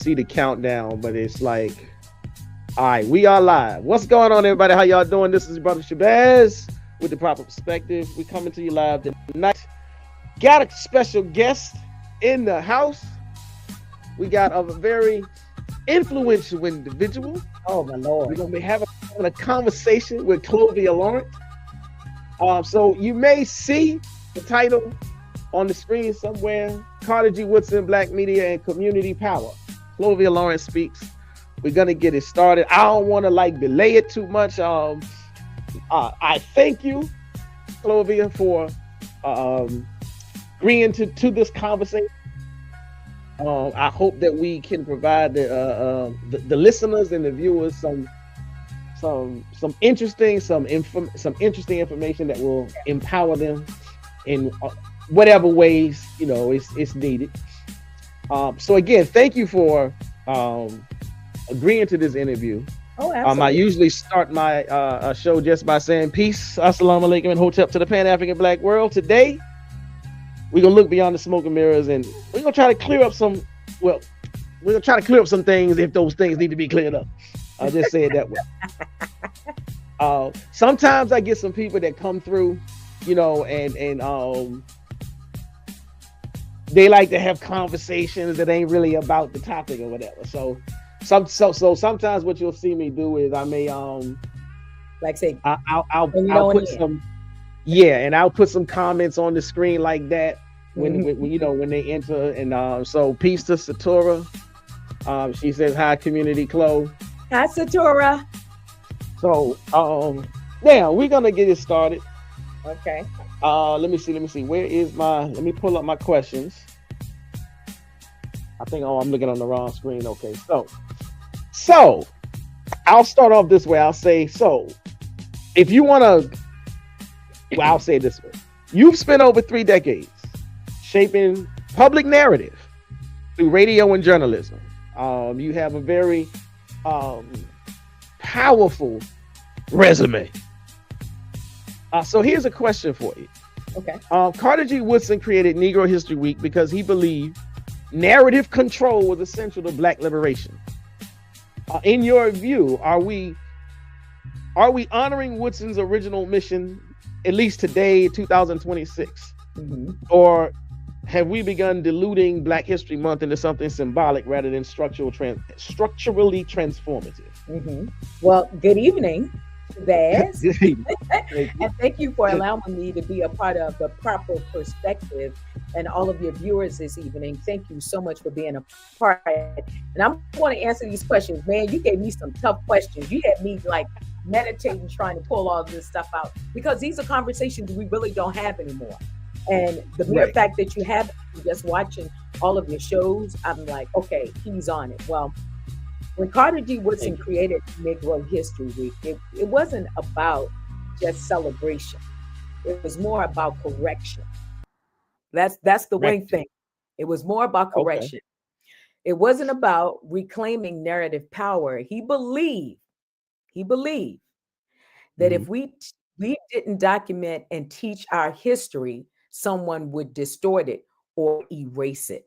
see the countdown, but it's like, all right, we are live. What's going on, everybody? How y'all doing? This is Brother Shabazz with the proper perspective. We coming to you live tonight. Got a special guest in the house. We got a very influential individual. Oh my Lord. We're gonna be having a conversation with Clovia Lawrence. So you may see the title on the screen somewhere: Carter G. Woodson, Black Media and Community Power. Clovia Lawrence speaks. We're gonna get it started. I don't want to delay it too much. I thank you, Clovia, for agreeing to this conversation. I hope that we can provide the listeners and the viewers some interesting interesting information that will empower them in whatever ways it's needed. So again, thank you for agreeing to this interview. Oh, absolutely. I usually start my show just by saying peace, assalamu alaikum, and hotep to the Pan-African Black world. Today, we're gonna look beyond the smoke and mirrors, and we're gonna try to clear up some. Well, we're gonna try to clear up some things if those things need to be cleared up. I'll just say it that way. Sometimes I get some people that come through, and they like to have conversations that ain't really about the topic or whatever. So sometimes what you'll see me do is I may I'll put some and I'll put some comments on the screen like that when they enter. And so peace to Satora. She says hi, community Chloe. Hi, Satora. So we're gonna get it started. Okay. Let me see. Let me pull up my questions. I think I'm looking on the wrong screen. Okay, so I'll start off this way. I'll say, so if you want to, I'll say it this way. You've spent over 3 decades shaping public narrative through radio and journalism. You have a very powerful resume. So here's a question for you. Okay. Carter G. Woodson created Negro History Week because he believed narrative control was essential to Black liberation. In your view, are we honoring Woodson's original mission, at least today, 2026? Mm-hmm. Or have we begun diluting Black History Month into something symbolic rather than structurally transformative? Mm-hmm. Well, good evening, Baz. And thank you for allowing me to be a part of the proper perspective, and all of your viewers this evening. Thank you so much for being a part. And I'm going to answer these questions. Man, you gave me some tough questions. You had me meditating, trying to pull all this stuff out, because these are conversations we really don't have anymore. And the mere fact that you have just watching all of your shows, I'm like, okay, he's on it. Well, when Carter G. Woodson created Negro History Week, it wasn't about just celebration. It was more about correction. That's the one thing. It was more about correction. Okay. It wasn't about reclaiming narrative power. He believed that if we didn't document and teach our history, someone would distort it or erase it.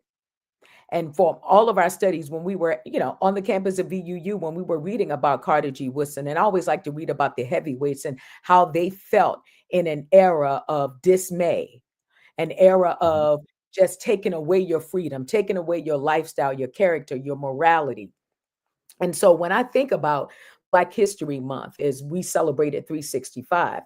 And for all of our studies, when we were, on the campus of VUU, when we were reading about Carter G. Woodson, and I always like to read about the heavyweights and how they felt in an era of dismay, an era of just taking away your freedom, taking away your lifestyle, your character, your morality. And so when I think about Black History Month, as we celebrated 365,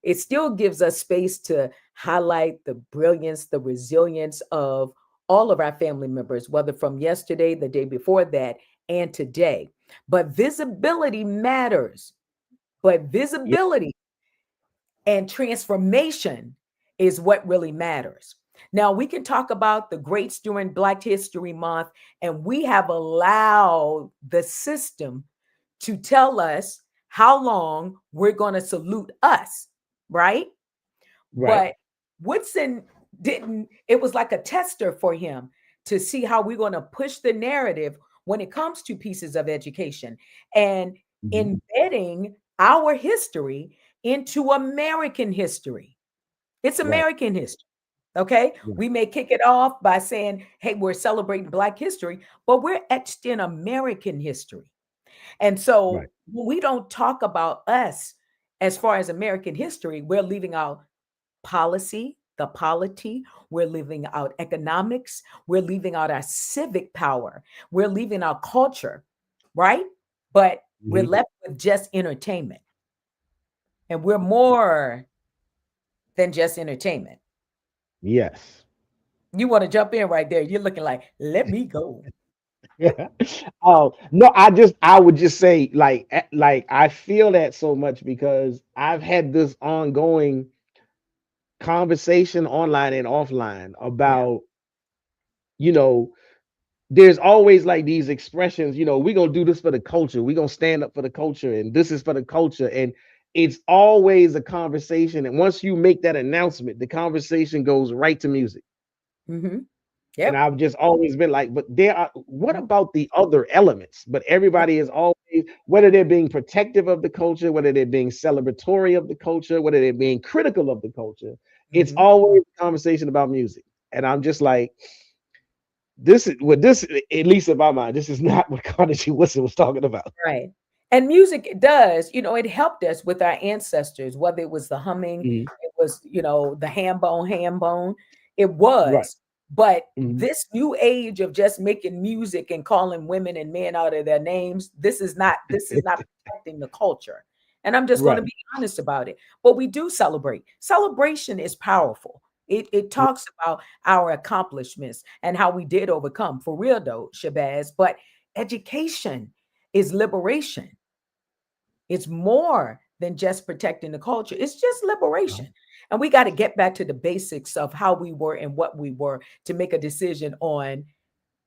it still gives us space to highlight the brilliance, the resilience of all of our family members, whether from yesterday, the day before that, and today. But visibility matters. But visibility and transformation is what really matters. Now, we can talk about the greats during Black History Month, and we have allowed the system to tell us how long we're going to salute us, right? But Woodson didn't. It was like a tester for him to see how we're going to push the narrative when it comes to pieces of education and embedding our history into American history. It's American history. Okay. Right. We may kick it off by saying, hey, we're celebrating Black history, but we're etched in American history. And Right. so when we don't talk about us as far as American history, we're leaving out policy, the polity, we're leaving out economics, we're leaving out our civic power, we're leaving our culture, right? But we're Mhm. left with just entertainment. And we're more than just entertainment. Yes. You want to jump in right there. You're looking like, let me go. Oh no, I would just say like like I feel that so much because I've had this ongoing conversation online and offline Yeah. about, you know, there's always like these expressions, we're gonna do this for the culture, we're gonna stand up for the culture, and this is for the culture. And it's always a conversation. And once you make that announcement, the conversation goes right to music. Mm-hmm. And Yep. I've just always been like, but what about the other elements? But Yep. everybody is always, whether they're being protective of the culture, whether they're being celebratory of the culture, whether they're being critical of the culture, it's Mm-hmm. always a conversation about music. And I'm just like, this is what this, at least in my mind, this is not what Carnegie Woodson was talking about. Right. And music it does, it helped us with our ancestors, whether it was the humming, Mhm. it was, the ham bone, it Right. was. But Mhm. this new age of just making music and calling women and men out of their names, this is not protecting the culture. And I'm just going to Right. be honest about it. But we do celebrate. Celebration is powerful. It talks about our accomplishments and how we did overcome for real though, Shabazz. But education is liberation. It's more than just protecting the culture. It's just Uh-huh. liberation. And we got to get back to the basics of how we were and what we were to make a decision on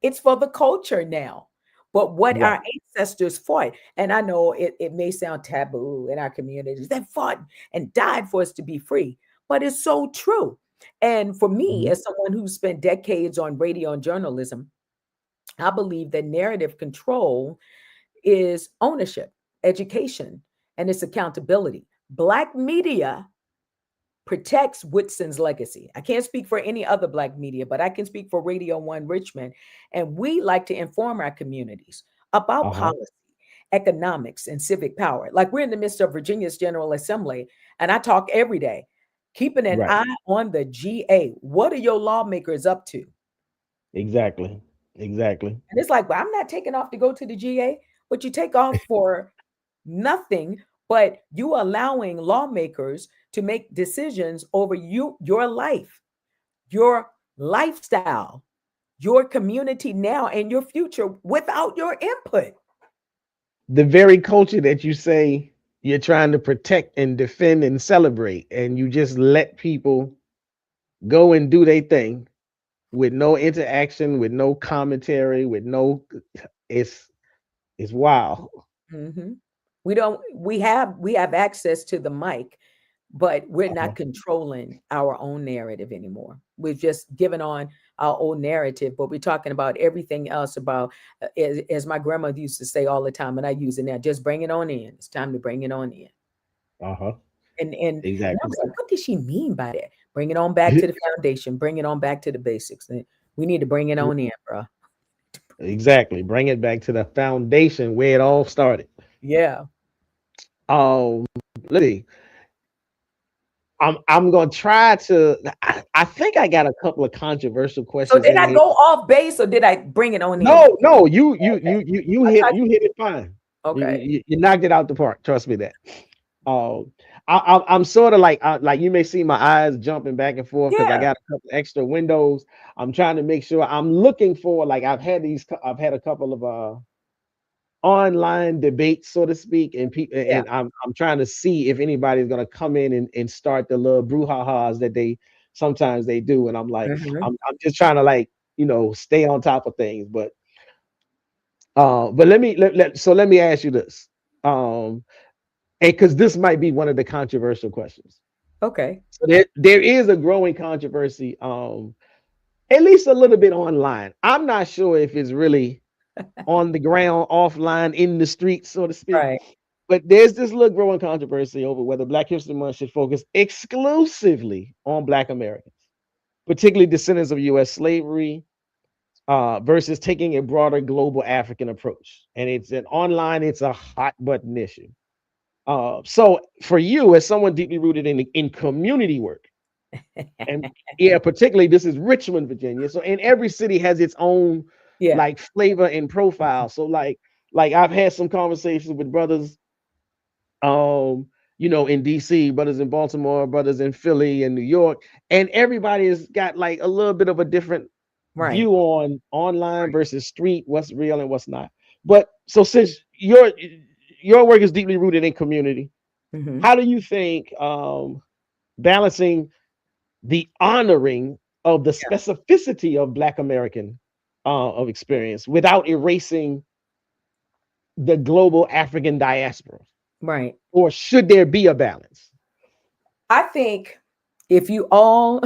it's for the culture now. But what Right. our ancestors fought, and I know it may sound taboo in our communities, they fought and died for us to be free, but it's so true. And for me, Mhm. as someone who spent decades on radio and journalism, I believe that narrative control is ownership, education, and it's accountability. Black media protects Woodson's legacy. I can't speak for any other Black media, but I can speak for Radio One Richmond. And we like to inform our communities about Uh-huh. policy, economics, and civic power. Like we're in the midst of Virginia's General Assembly, and I talk every day, keeping an Right. eye on the GA. What are your lawmakers up to? Exactly. Exactly. And it's like, well, I'm not taking off to go to the GA, but you take off for nothing, but you allowing lawmakers to make decisions over your life, your lifestyle, your community now, and your future without your input. The very culture that you say you're trying to protect and defend and celebrate, and you just let people go and do their thing with no interaction, with no commentary, with no, it's it's wild. Mhm. We have access to the mic, but we're Uh-huh. not controlling our own narrative anymore. We've just given on our own narrative, but we're talking about everything else about, as my grandmother used to say all the time, and I use it now, just bring it on in. It's time to bring it on in. Uh-huh. And I Exactly. was like, what did she mean by that? Bring it on back to the foundation, bring it on back to the basics. We need to bring it on in, bro. Exactly. Bring it back to the foundation where it all started. Yeah. Um, let's see. I'm gonna try to. I think I got a couple of controversial So questions did in I here. go off base or did I bring it on in? No, no, you I hit thought, it fine. okay. You knocked it out the park. Trust me that. Um, I'm sort of like you may see my eyes jumping back and forth because I Yeah. got a couple extra windows. I'm trying to make sure I'm looking for like I've had a couple of online debates, so to speak, and people, Yeah. and I'm trying to see if anybody's gonna come in and start the little brouhahas that they sometimes they do. And I'm like, Mhm. I'm just trying to like, stay on top of things. But let me ask you this. And because this might be one of the controversial questions. Okay. So there is a growing controversy, at least a little bit online. I'm not sure if it's really on the ground, offline, in the streets, so to speak. Right. But there's this little growing controversy over whether Black History Month should focus exclusively on Black Americans. particularly descendants of U.S. slavery, versus taking a broader global African approach. And it's an online, it's a hot button issue. So for you, as someone deeply rooted in community work, and yeah, particularly this is Richmond, Virginia. So and every city has its own Yeah. like flavor and profile. So like I've had some conversations with brothers, um, in DC, brothers in Baltimore, brothers in Philly and New York, and everybody has got like a little bit of a different Right. view on online versus street, what's real and what's not. But so since your work is deeply rooted in community, Hmm. how do you think balancing the honoring of the Yeah. specificity of Black American of experience without erasing the global African diaspora, Right. or should there be a balance? I think if you all,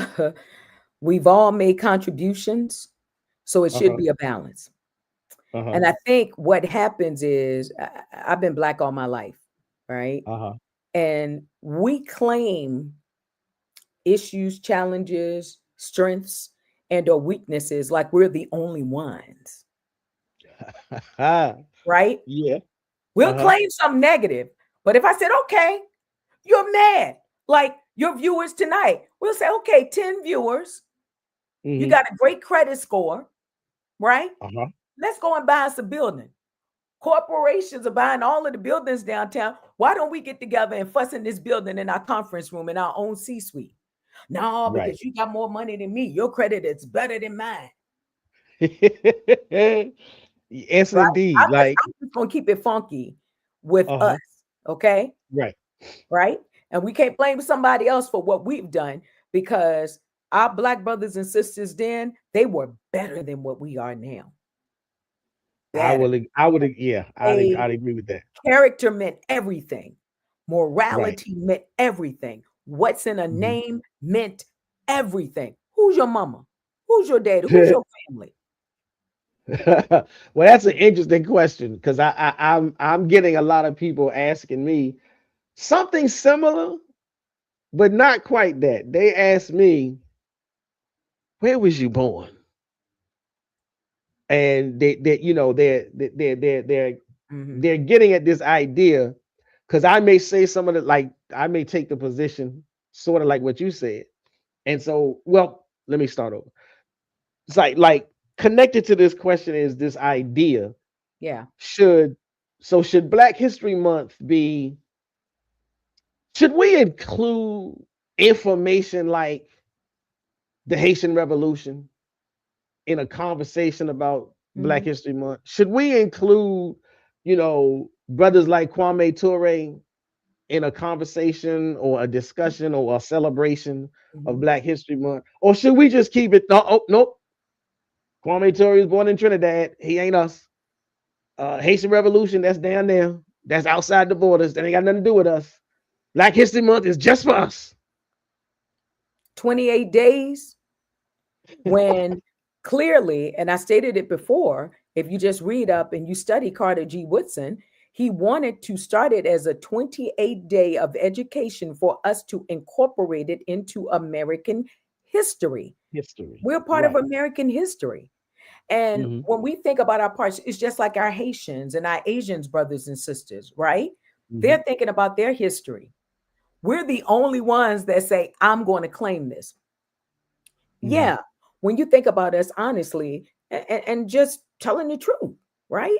we've all made contributions, so it Uh should huh. be a balance. Uh huh. And I think what happens is I've been Black all my life, right? Uh huh. And we claim issues, challenges, strengths, and or weaknesses like we're the only ones, right? Yeah. We'll Uh huh. claim some negative, but if I said, okay, you're mad, like your viewers tonight, we'll say, okay, 10 viewers, you Hmm. got a great credit score, right? Uh huh. Let's go and buy us a building. Corporations are buying all of the buildings downtown. Why don't we get together and fuss in this building in our conference room in our own C-suite? No, Right. because you got more money than me. Your credit is better than mine. Yes, Right? indeed. Like, I'm just gonna keep it funky with uh us. huh. Okay. Right. Right. And we can't blame somebody else for what we've done because our Black brothers and sisters then, they were better than what we are now. Better. Yeah, A I'd agree with that. character meant everything. Right. Morality meant everything. What's in a Mhm. name meant everything. Who's your mama? Who's your daddy? Who's your family? Well, that's an interesting question because I'm getting a lot of people asking me something similar, but not quite that. They ask me, "Where was you born?" And Mhm. they're getting at this idea because I may say some of the like I may take the position sort of like what you said, and so well, let me start over. It's like connected to this question is this idea Yeah. should should Black History Month be, should we include information like the Haitian Revolution in a conversation about Black Mhm. History Month? Should we include, brothers like Kwame Ture in a conversation or a discussion or a celebration of Mhm. Black History Month? Or should we just keep it? No, oh, nope. Kwame Ture was born in Trinidad. He ain't us. Haitian Revolution, that's down there. That's outside the borders. That ain't got nothing to do with us. Black History Month is just for us. 28 days when clearly, and I stated it before, if you just read up and you study Carter G. Woodson, he wanted to start it as a 28-day of education for us to incorporate it into American history. History. We're part of Right. American history. And Hmm. when we think about our parts, it's just like our Haitians and our Asians brothers and sisters, right? Hmm. They're thinking about their history. We're the only ones that say, I'm going to claim this. Hmm. Yeah, when you think about us honestly and just telling the truth, right?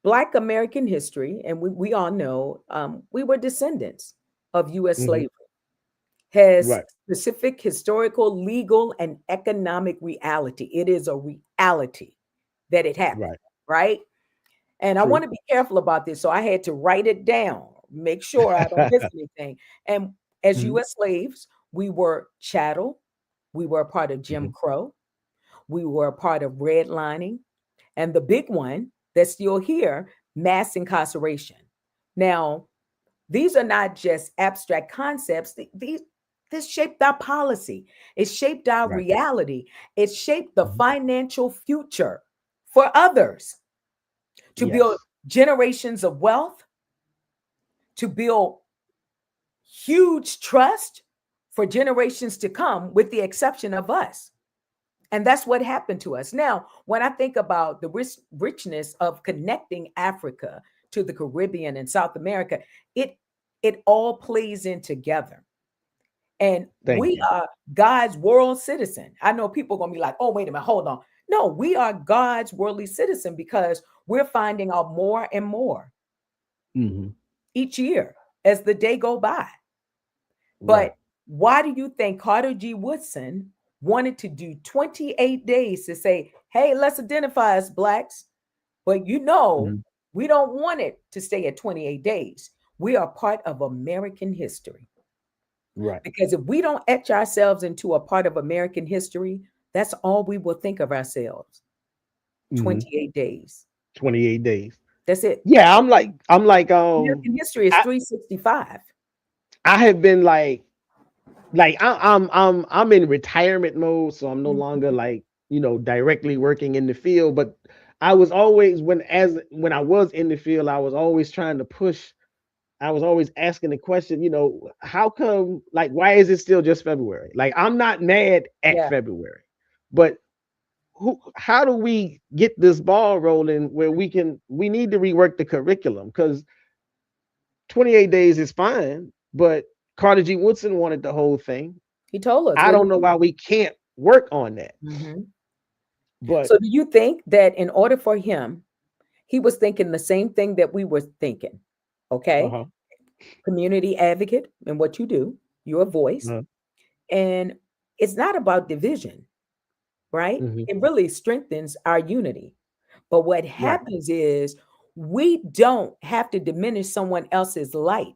Black American history, and we all know we were descendants of US Hmm. slavery, has Right. specific historical, legal, and economic reality. It is a reality that it happened, Right. right? And I want True. to be careful about this. So I had to write it down, make sure I don't miss anything. And as Hmm. US slaves, we were chattel, we were a part of Jim Hmm. Crow, we were a part of redlining, and the big one that's still here, mass incarceration. Now, these are not just abstract concepts. This shaped our policy. It shaped our Right. reality. It shaped the Hmm. financial future for others to build Yes. generations of wealth, to build huge trust for generations to come, with the exception of us. And that's what happened to us. Now, when I think about the richness of connecting Africa to the Caribbean and South America, it it all plays in together. And Thank we you. are God's world citizen. I know people are going to be like, oh, wait a minute, hold on. No, we are God's worldly citizen because we're finding out more and more Hmm. each year as the day go by. Right. But why do you think Carter G. Woodson wanted to do 28 days to say, hey, let's identify as Blacks? But Hmm. we don't want it to stay at 28 days. We are part of American history. Right. Because if we don't etch ourselves into a part of American history, that's all we will think of ourselves. Hmm. 28 days. 28 days. That's it. Yeah, I'm like American history is I 365. I have been I'm in retirement mode, so I'm no longer Mhm. like, directly working in the field, but I was always when I was in the field, I was always trying to push. I was always asking the question, how come, like, why is it still just February? Like, I'm not mad at Yeah, February, but how do we get this ball rolling where we need to rework the curriculum? Because 28 days is fine, but Carter G. Woodson wanted the whole thing. he told us I what he don't know why wanted. we can't work on that. Mhm. But So, do you think that in order for him, he was thinking the same thing that we were thinking? Okay. uh-huh, Community advocate and what you do, you're a voice. uh-huh, And it's not about division, right? hmm, It really strengthens our unity. But what right, happens is we don't have to diminish someone else's light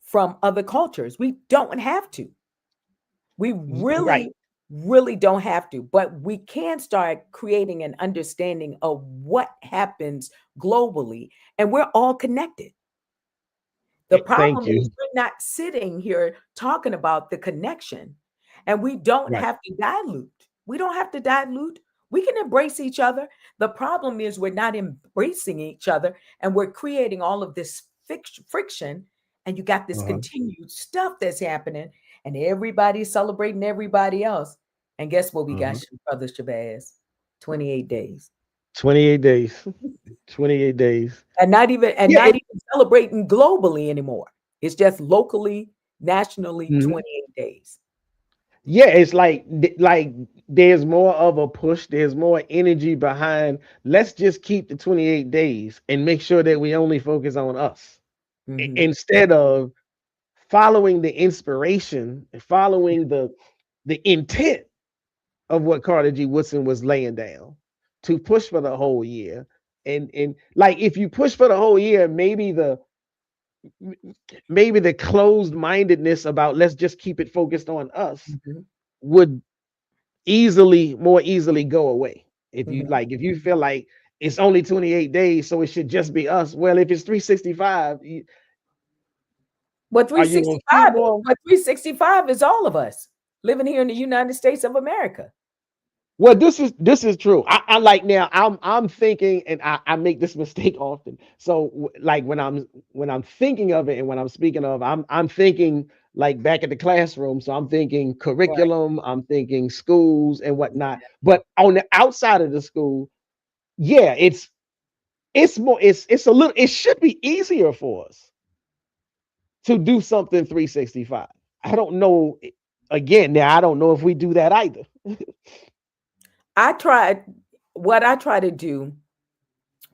from other cultures. We don't have to. We right. really, really don't have to. But we can start creating an understanding of what happens globally, and we're all connected. The Thank problem is you. we're not sitting here talking about the connection, and we don't Right. have to dilute. We don't have to dilute. We can embrace each other. The problem is we're not embracing each other, and we're creating all of this friction, and you got this Uh-huh. continued stuff that's happening, and everybody's celebrating everybody else. And guess what we got, Uh-huh. Brother Shabazz? 28 days. 28 days. 28 days. And Yeah. not even celebrating globally anymore. It's just locally, nationally, Mhm. 28 days. Yeah, it's like there's more of a push, there's more energy behind, let's just keep the 28 days and make sure that we only focus on us, Mhm. instead of following the inspiration and following the intent of what Carter G. Woodson was laying down to push for the whole year. And like, if you push for the whole year, maybe the closed mindedness about let's just keep it focused on us Mhm. would more easily go away. Mhm. If you feel like it's only 28 days, so it should just be us. Well, if it's 365, What are you gonna feel 365 is, more? what 365 is all of us living here in the United States of America. Well, this is true. I like, now I'm thinking, and I make this mistake often. So like, when I'm thinking of it and when I'm speaking of, I'm thinking like back at the classroom. So I'm thinking Right. curriculum, I'm thinking schools and whatnot. But on the outside of the school, yeah, it's more it's a little, it should be easier for us to do something 365. I don't know. Again, now I don't know if we do that either. I tried what I try to do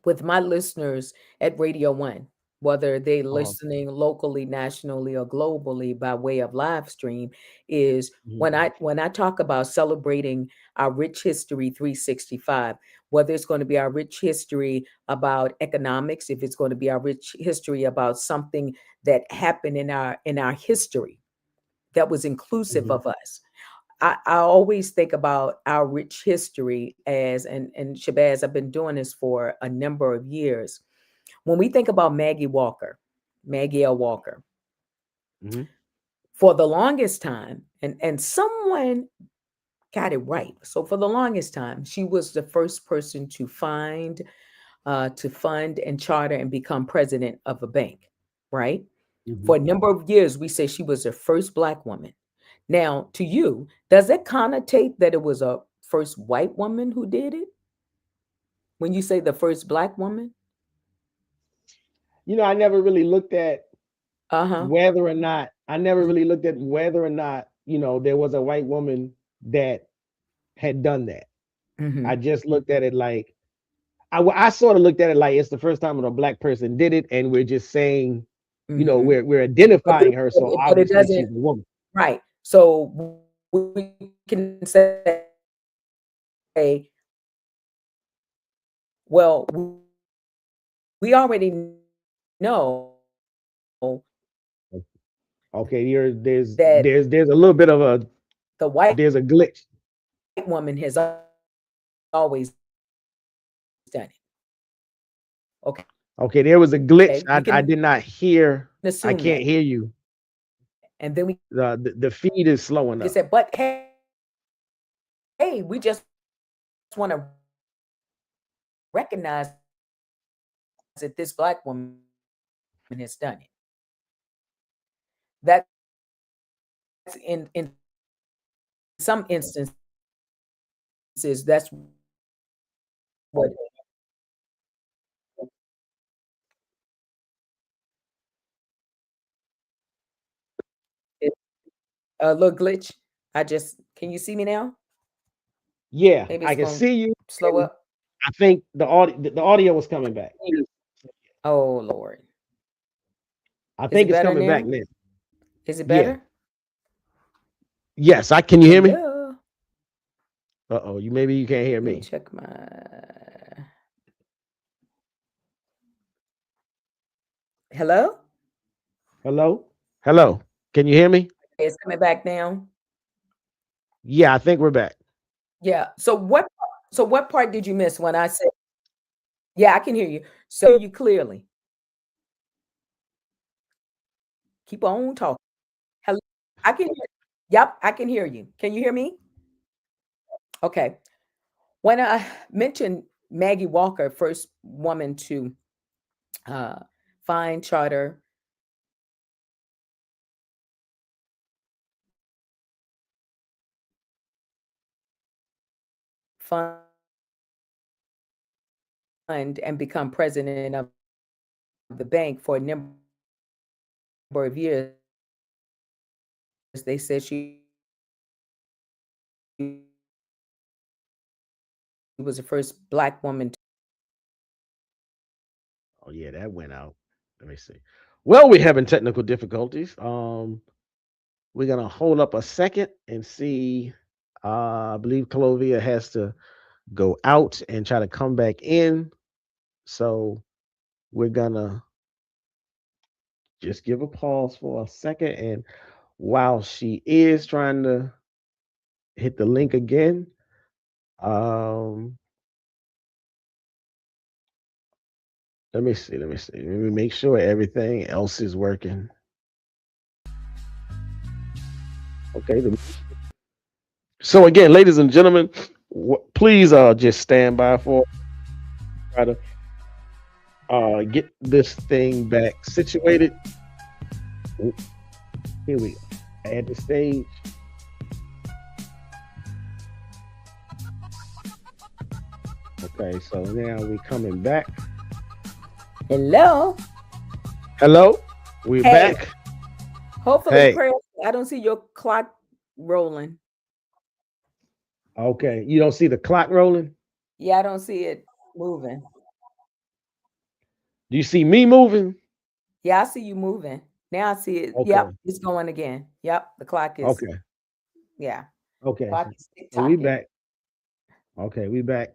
with my listeners at Radio One, whether they Uh-huh. listening locally, nationally, or globally by way of live stream, is Mhm. when I talk about celebrating our rich history 365, whether it's going to be our rich history about economics, if it's going to be our rich history about something that happened in our history that was inclusive Mhm. of us. I always think about our rich history as, and Shabazz, I've been doing this for a number of years. When we think about Maggie L. Walker, Mhm. for the longest time, and someone got it right. So for the longest time, she was the first person to fund and charter and become president of a bank, right? Mhm. For a number of years, we say she was the first Black woman. Now, to you, does it connotate that it was a first white woman who did it when you say the first black woman? I never really looked at Uh huh. whether or not there was a white woman that had done that. I Mm-hmm. just looked at it like I sort of looked at it like it's the first time that a black person did it, and we're just saying, Mm-hmm. we're But, identifying her, so but it obviously doesn't. she's a woman. Right. So we can say, well, we already know Okay, here that there's a little bit of the white there's a glitch. woman has always done it. Okay. Okay, there was a We glitch. can I did not hear. I assume can't that. hear you. And then we The feed is slowing can up. say, but hey, we just want to recognize that this black woman has done it. That's in some instances, that's what it, a little glitch. I just can you see me now? Yeah, Maybe I it's can going to see you, slow and up. I think the audio was coming back. Oh Lord. I Is think it it's better coming back now? now. Is it Yeah. better? Yes, I can you hear me? Hello. Uh-oh, maybe you can't hear Let me me. check my hello. Hello? Hello. Can you hear me? It's coming back now. Yeah, I think we're back. Yeah. So what part did you miss when I said yeah, I can hear you. So you clearly. Keep on talking. Hello. I can hear. Yep, I can hear you. Can you hear me? Okay. When I mentioned Maggie Walker, first woman to uh, find, charter, fund, and become president of the bank for a number of years, they said she was the first black woman. Oh yeah, that went out. Let me see. Well, we're having technical difficulties. We're gonna hold up a second and see. I believe Clovia has to go out and try to come back in. So we're gonna just give a pause for a second. And while she is trying to hit the link again, um, let me see. Let me make sure everything else is working. Okay. So again, ladies and gentlemen, please just stand by for try to get this thing back situated. Oop, here we go. Add the stage. Okay, so now we're coming back. Hello. Hello, we're Hey, back. hopefully, Hey, prayer. I don't see your clock rolling. okay, you don't see the clock rolling? Yeah, I don't see it moving. Do you see me moving? Yeah, I see you moving. Now I see it. Yep, Okay, it's going again. Yep, the clock is, okay, yeah, okay. clock is tick So we tocking. back. Okay, we back.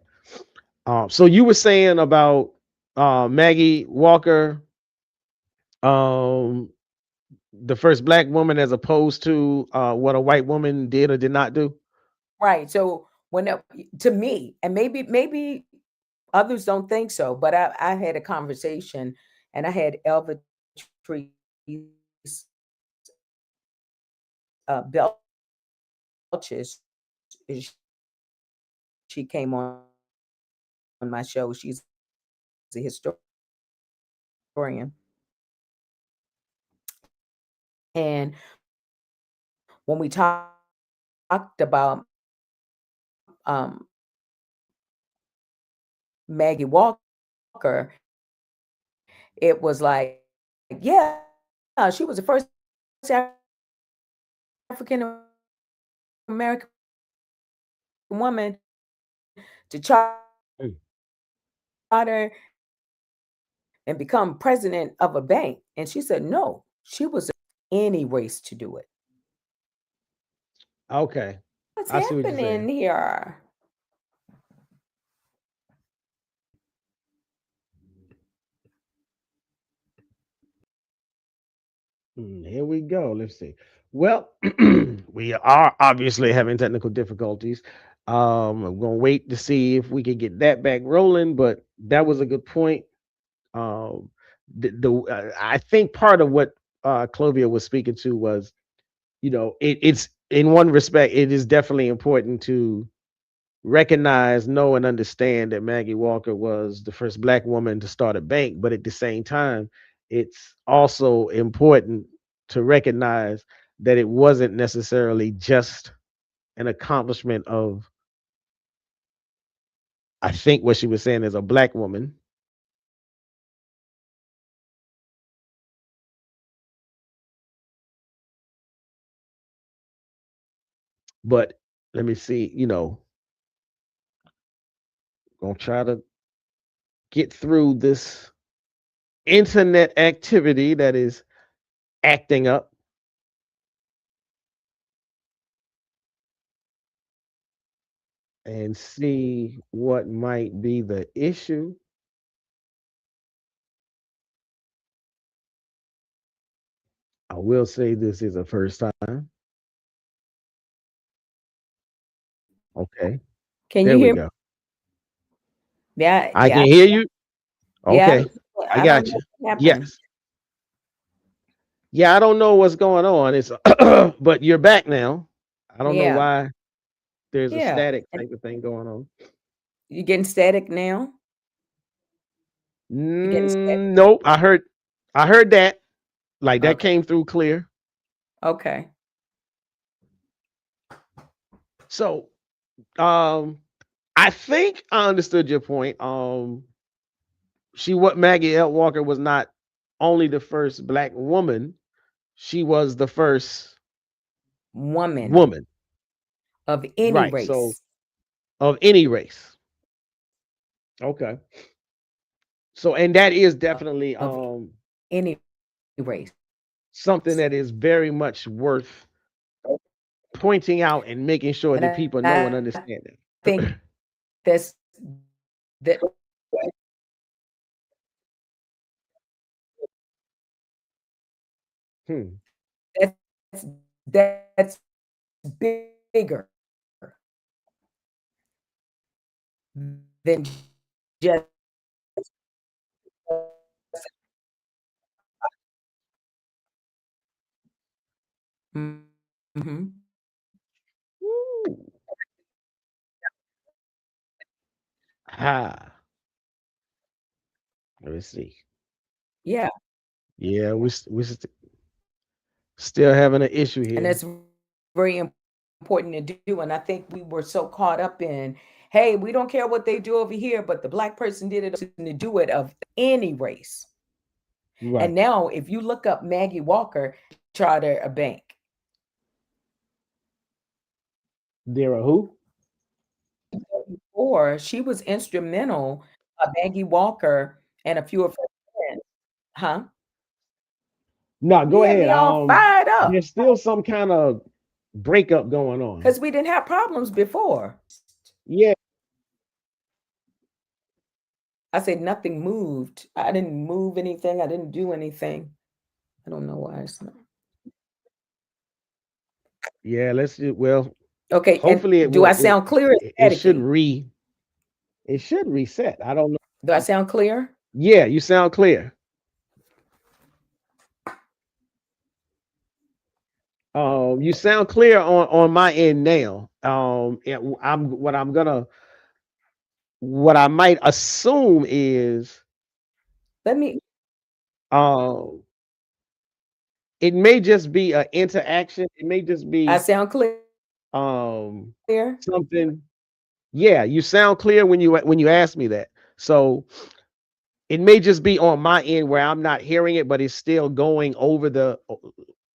So you were saying about Maggie Walker, um, the first black woman, as opposed to what a white woman did or did not do. Right. So to me, and maybe others don't think so, but I had a conversation and I had Elva Trees Belches. She came on my show. She's a historian. And when we talked about Maggie Walker, it was like, yeah, she was the first African American woman to charter Mm. and become president of a bank. And she said, no, she was any race to do it. Okay. What's I see what you're happening saying. here? Here we go. Let's see. Well, we are obviously having technical difficulties. I'm gonna wait to see if we can get that back rolling, but that was a good point. Um, I think part of what Clovia was speaking to was, it's in one respect, it is definitely important to recognize, know, and understand that Maggie Walker was the first black woman to start a bank. But at the same time, it's also important to recognize that it wasn't necessarily just an accomplishment of, I think what she was saying as a black woman, but let me see, gonna try to get through this internet activity that is acting up and see what might be the issue. I will say this is a first time. Okay, Can you there we hear me? go. Yeah, I can yeah, hear you. yeah. Okay, I I don't got know you. what happened. Yes. Yeah, I don't know what's going on. It's but you're back now. I don't know Yeah, why there's a yeah. static And type of thing going on. you getting static now? You getting static? Nope. I heard that. Like that Okay. came through clear. Okay. So um I think I understood your point. What Maggie L. Walker was not only the first black woman, she was the first Woman woman. of any Right. So race. of any race. Okay. So and that is definitely Of any race. something that is very much worth pointing out and making sure And that I people know and think understand that's it. that Hmm. that's bigger than just mhm. Ooh. Ah, let me see. Yeah, Yeah, still having an issue and here. that's very important to do. And I think we were so caught up in, hey, we don't care what they do over here, but the black person did it to do it of any race. And Right. now, if you look up Maggie Walker, charter a bank. There are who? Or she was instrumental, Maggie Walker and a few of her friends. Huh? No, You go had ahead. me all fired up There's still some kind of breakup going on. because we didn't have problems before. Yeah. I said nothing moved. I didn't move anything. I didn't do anything. I don't know why it's not. Yeah. Let's do well. Okay, and Hopefully it do I will. sound clear or It should staticky? It should reset. I don't know. Do I sound clear? Yeah, you sound clear. You sound clear on my end now. What I might assume is Let me um It may just be an interaction. It may just I be sound clear? um something. Yeah, you sound clear when you ask me that. So it may just be on my end where I'm not hearing it, but it's still going over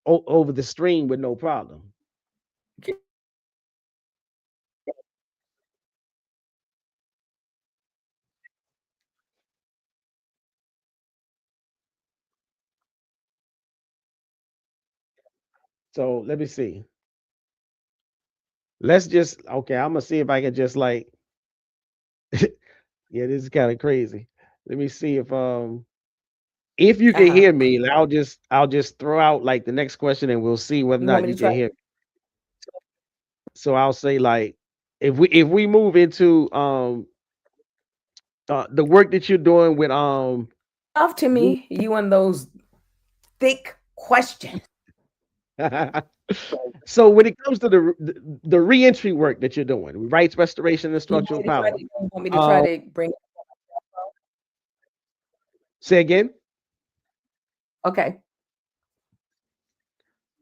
over the stream with no problem. So let me see. Let's just okay. I'm gonna see if I can just like yeah, this is kind of crazy. Let me see if you can Uh-huh. hear me. I'll just throw out like the next question and we'll see whether or You want not me to you try? can hear me. So I'll say like if we move into the work that you're doing with Off to Wo- me, you and those thick questions. so when it comes to the reentry work that you're doing, rights restoration and You want structural me to try power. to, you want me to try Um, to bring say again. okay.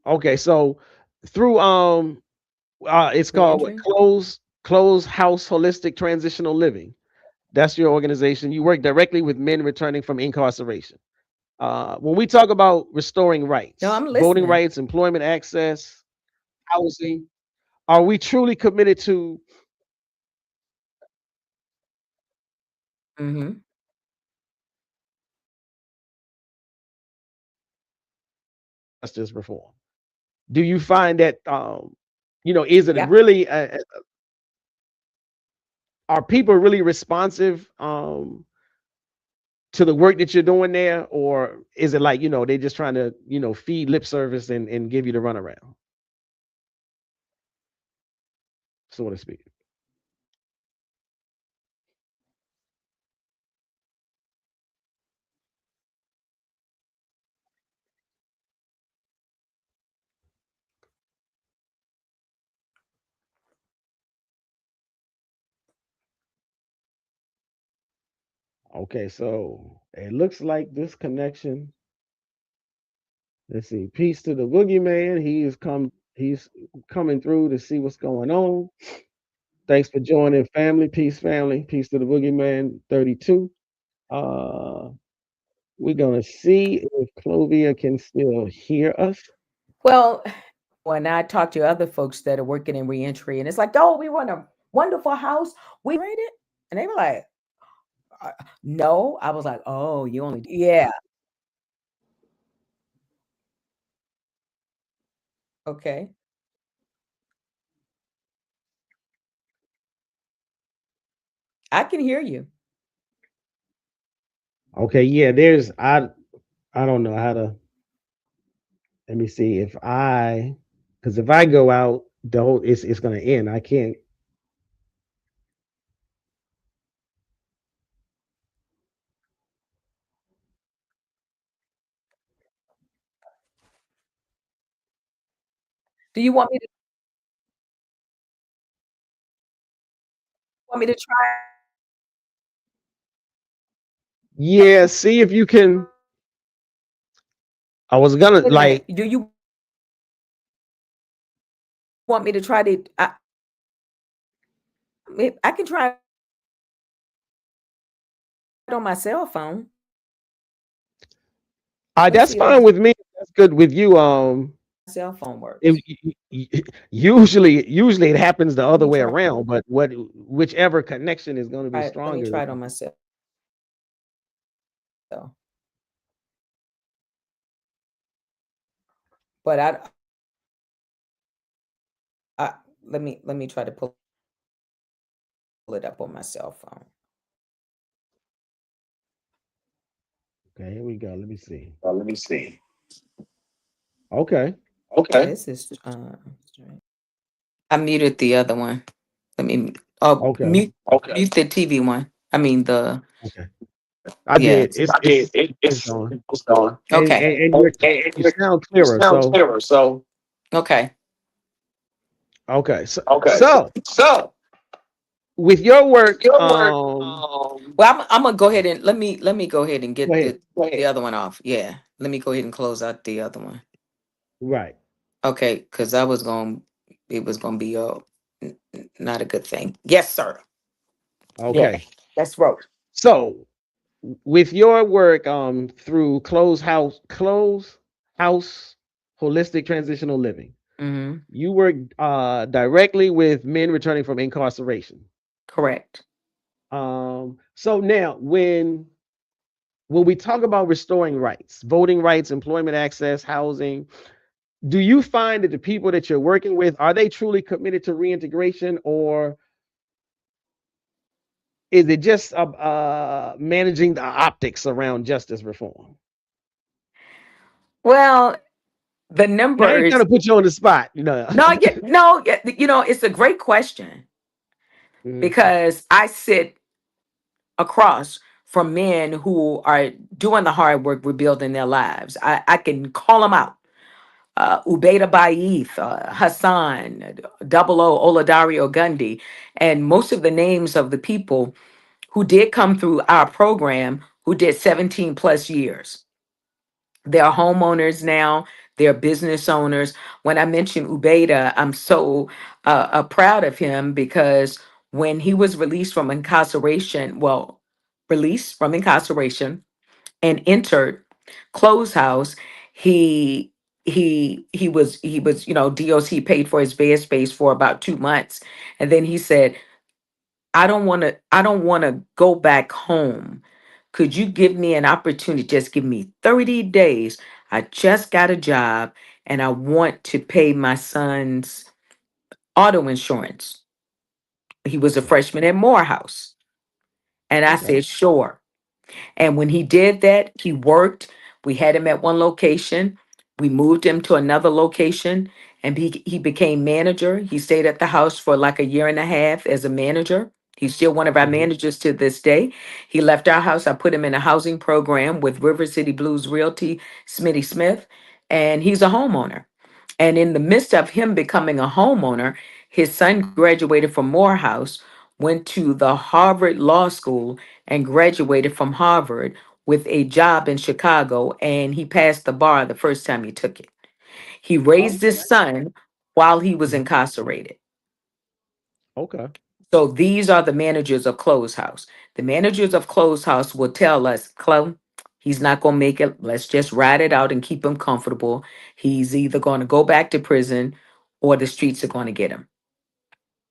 Okay, so through it's called what, Reentry? closed house holistic transitional living. That's your organization. You work directly with men returning from incarceration. When we talk about restoring No, rights, I'm voting listening. rights, employment access, housing, are we truly committed to Mm-hmm. justice reform? Do you find that is it Yep. really are people really responsive to the work that you're doing there, or is it like they're just trying to feed lip service and give you the runaround, so to speak? Okay, so it looks like this connection. Let's see. Peace to the boogeyman. He's coming through to see what's going on. Thanks for joining, family. Peace, family. Peace to the boogeyman. 32. Uh, we're gonna see if Clovia can still hear us. Well, when I talk to other folks that are working in reentry, and it's like, oh, we run a wonderful house. We rate it. And they were like, uh, no. I was like, oh, you only, yeah. Okay. I can hear you. Okay, yeah. I don't know how to. Let me see if because if I go out, the whole it's gonna end. I can't. Do you want me to try Yeah, see if you can. I was gonna wait a minute. like. Do you want me to try to I can try it on my cell phone. Let's That's see if fine with me. That's good with you. my cell phone If, works. usually it happens the Let other me way try. around, but whichever connection is going to be Let me stronger. try it on my cell. But I let me try to pull it up on my cell phone. Okay, here we go. Let me see. Let me see. Okay. Okay. This is strange. I muted the other one. Let me oh Okay. mute the TV one. I mean the Okay. I yeah. did. It's gone. It's gone. And Okay. and, and And, you and you you sound you clearer. sound So clearer. So okay. okay. So Okay. so So with your work, your work. Well, I'm gonna go ahead and let me go ahead and go get ahead. the other one off. Yeah. Let me go ahead and close out the other one. Right. Okay, because I was going, it was going to be not a good thing. Yes, sir. Yeah, Okay. that's right. So with your work through close house holistic transitional living, Hmm. you work directly with men returning from incarceration. Correct. So now when we talk about restoring rights, voting rights, employment access, housing, do you find that the people that you're working with are they truly committed to reintegration, or is it just managing the optics around justice reform? Well, the Now I ain't trying numbers. to put you on the spot, you know. No, yeah, no, yeah, it's a great question Mhm. because I sit across from men who are doing the hard work rebuilding their lives. I can call them out. Ubeda Baith, Hassan, Double O, Oladario Gundy, and most of the names of the people who did come through our program who did 17 plus years. They're homeowners now. They're business owners. When I mentioned Ubeda, I'm so proud of him because when he was released from incarceration, well, released from incarceration and entered close house, he he was DOC paid for his bed space for about 2 months, and then he said, I don't want to go back home. Could you give me an opportunity? Just give me 30 days. I just got a job and I want to pay my son's auto insurance. He was a Right. freshman at Morehouse. And I Okay. said, sure. And when he did that, he worked. We had him at one location. We moved him to another location and he became manager. He stayed at the house for like a year and a half as a manager. He's still one of our Hmm. managers to this day. He left our house. I put him in a housing program with River City Blues Realty, Smitty Smith, and he's a homeowner. And in the midst of him becoming a homeowner, his son graduated from Morehouse, went to the Harvard Law School, and graduated from Harvard with a job in Chicago. And he passed the bar the first time he took it. He raised Okay. his son while he was Mhm. incarcerated. Okay. So these are the managers of Closed House. The managers of Closed House will tell us, Chloe, he's not going to make it. Let's just ride it out and keep him comfortable. He's either going to go back to prison or the streets are going to get him.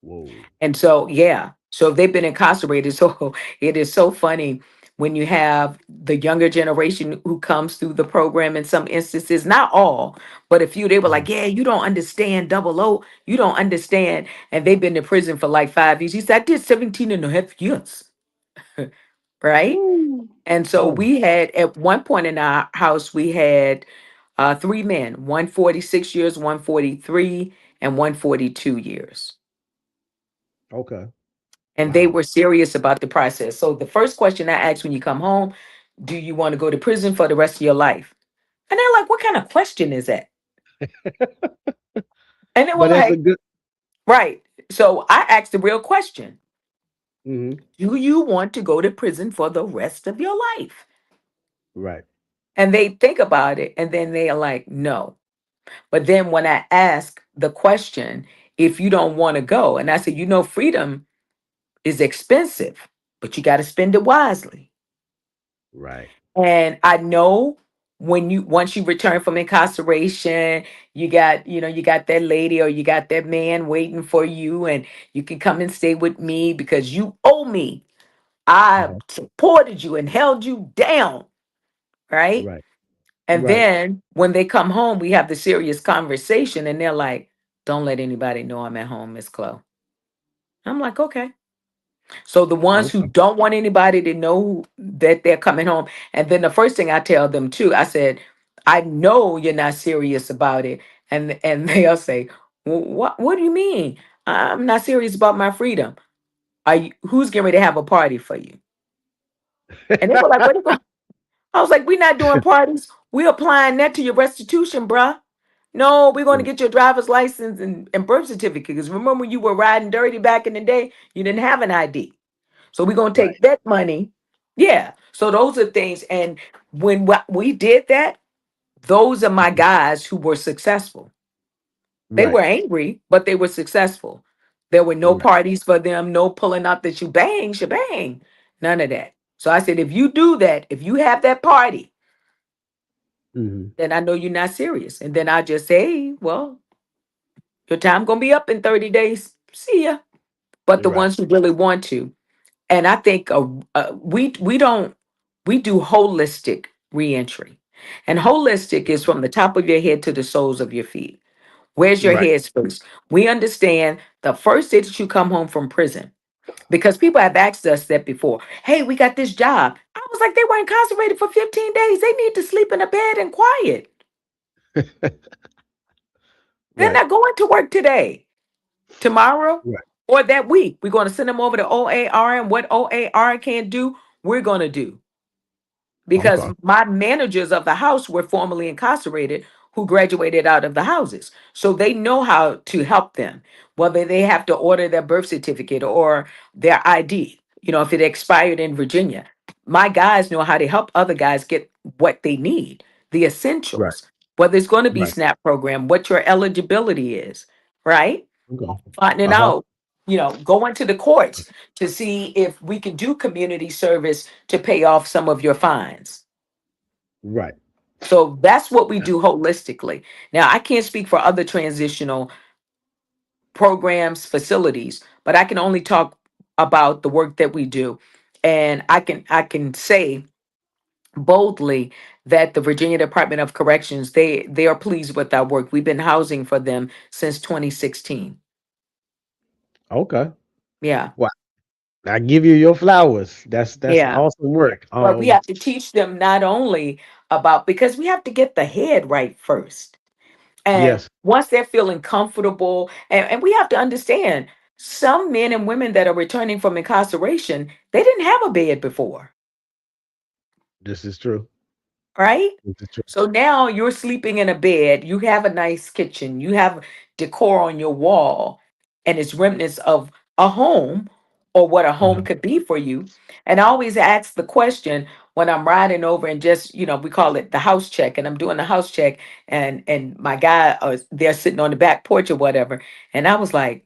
Whoa. And so, yeah, so they've been incarcerated. So it is so funny when you have the younger generation who comes through the program in some instances, not all, but a few, they were Mhm. like, yeah, you don't understand double O. You don't understand. And they've been in prison for like 5 years. He said, I did 17 and a half years. Right. Woo. And so Oh. we had at one point in our house, we had three men, 146 years, 143, and 142 years. Okay. And they Wow. were serious about the process. So the first question I asked when you come home, do you want to go to prison for the rest of your life? And they're like, what kind of question is that? And they were But that's a like, good. right. So I asked the real question. Hmm. Do you want to go to prison for the rest of your life? Right. And they think about it and then they are like, no. But then when I ask the question, if you don't want to go, and I said, freedom is expensive, but you got to spend it wisely. Right. And I know when you once you return from incarceration, you got that lady or you got that man waiting for you, and you can come and stay with me because you owe me. I Uh-huh. supported you and held you down, right? Right. And Right. then when they come home, we have the serious conversation, and they're like, "Don't let anybody know I'm at home, Miss Chloe." I'm like, "Okay." So the ones who Okay. don't want anybody to know that they're coming home, and then the first thing I tell them too, I said, I know you're not serious about it, and they'll say, What do you mean? I'm not serious about my freedom. Who's getting ready to have a party for you?" And they were like, "What are you going?" I was like, "We're not doing parties. We're applying that to your restitution, bruh. No, we're going to Right. get your driver's license and birth certificate. Because remember, you were riding dirty back in the day. You didn't have an ID. So we're gonna Right. take that money. Yeah. So those are things. And when we did that, Those are my guys who were successful. They Right. were angry, but they were successful. There were no Right. parties for them, no pulling out the shebang, none of that. So I said, if you do that, if you have that party, Hmm. then I know you're not serious. And then I just say, hey, well, your time gonna be up in 30 days. See ya. But the Right. ones who really want to, and I think we do holistic reentry, and holistic is from the top of your head to the soles of your feet. Where's your Right. head space? We understand the first day that you come home from prison, because people have asked us that before. Hey, we got this job. I was like, they were incarcerated for 15 days. They need to sleep in a bed and quiet. They're Right. not going to work today, tomorrow, Right. or that week. We're going to send them over to OAR, and what OAR can't do, we're going to do. Because Okay. my managers of the house were formerly incarcerated who graduated out of the houses. So they know how to help them, whether they have to order their birth certificate or their ID, if it expired in Virginia. My guys know how to help other guys get what they need, the Right. essentials, whether it's going to be Right. SNAP program, what your eligibility is, right? Okay. Finding Uh-huh. out, going to the courts to see if we can do community service to pay off some of your fines. Right. So that's what we do holistically. Now, I can't speak for other transitional programs, facilities, but I can only talk about the work that we do. And I can say boldly that the Virginia Department of Corrections, they are pleased with our work. We've been housing for them since 2016. Okay. Yeah. Well, I give you your flowers. That's Yeah. awesome work. But we have to teach them not only about, because we have to get the head right first. And Yes, once they're feeling comfortable, and we have to understand, some men and women that are returning from incarceration, they didn't have a bed before, this is true. right? This is true. So now you're sleeping in a bed, you have a nice kitchen, you have decor on your wall, and it's remnants of a home or what a home Uh-huh. could be for you. And I always ask the question when I'm riding over and just, we call it the house check, and I'm doing the house check, and my guy, they're sitting on the back porch or whatever. And I was like,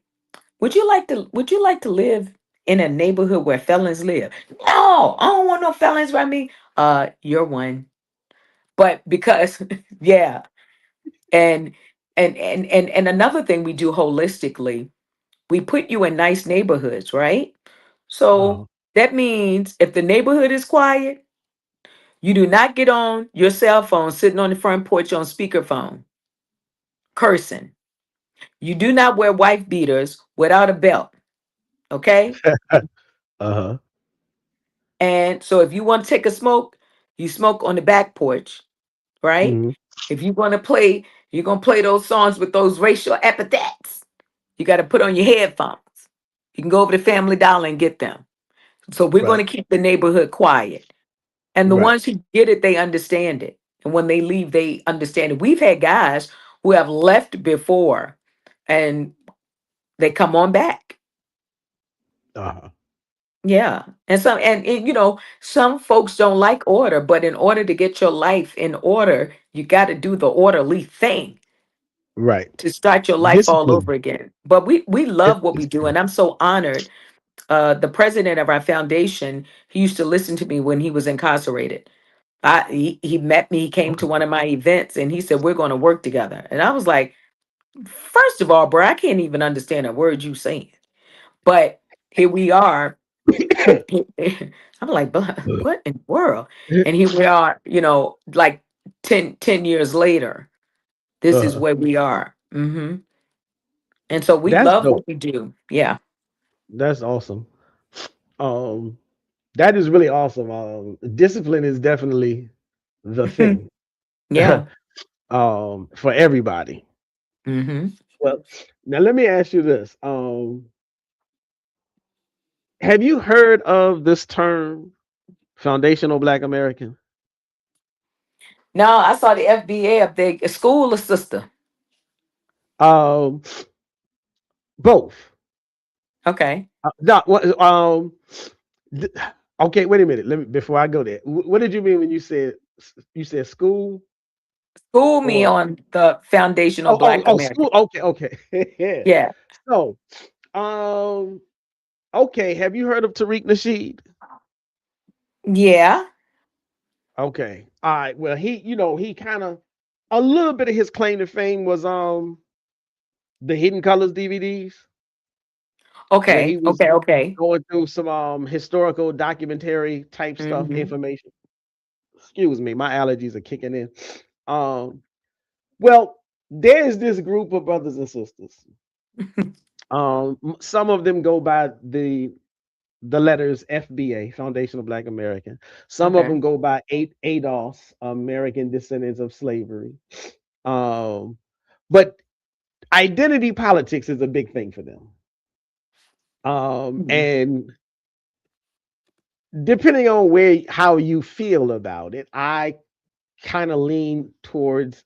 would you like to live in a neighborhood where felons live? No, I don't want no felons around me. You're one. But because yeah, and and another thing we do holistically, we put you in nice neighborhoods, right? Uh-huh. So that means if the neighborhood is quiet, you do not get on your cell phone sitting on the front porch on speakerphone cursing. You do not wear wife beaters without a belt, okay? Uh-huh. And so if you want to take a smoke, you smoke on the back porch, right? Mhm. If you're gonna play those songs with those racial epithets. You got to put on your headphones. You can go over to Family Dollar and get them. So we're going Right. to keep the neighborhood quiet. And the Right. ones who get it, they understand it. And when they leave, they understand it. We've had guys who have left before and they come on back. Uh-huh. Yeah. And some folks don't like order, but in order to get your life in order, you got to do the orderly thing Right. to start your life all Discipline. over again. But we love what we do. Discipline. And I'm so honored. The president of our foundation, he used to listen to me when he was incarcerated. He met me, he came to Okay. one of my events, and he said, we're going to work together. And I was like, first of all, bro, I can't even understand a word you saying. But here we are. I'm like, "But what in the world?" And here we are, like 10 years later. This is Uh-huh. where we are. And so we That's love dope. what we do. Yeah. That's awesome. Um, that is really awesome. Discipline is definitely the thing. Yeah. For everybody. hmm Well, now let me ask you this. Have you heard of this term foundational black American? No, I saw the FBA up there. School or sister? Um, both. Okay. No, th- okay, wait a minute. Let me before I go there. What did you mean when you said school? School me or on the foundational Black school. American. Okay, okay. Yeah. Yeah. So, um, okay. Have you heard of Tariq Nasheed? Yeah. Okay. All right. Well, he kind of a little bit of his claim to fame was the Hidden Colors DVDs, where he Okay. was Okay. Okay. going through some historical documentary type stuff Hmm. information. Excuse me, my allergies are kicking in. Um, well, there's this group of brothers and sisters. Some of them go by the letters FBA, Foundational Black American. Some of Okay. them go by ADOS, American Descendants of Slavery. Um, but identity politics is a big thing for them. Mhm. And depending on how you feel about it, I kind of lean towards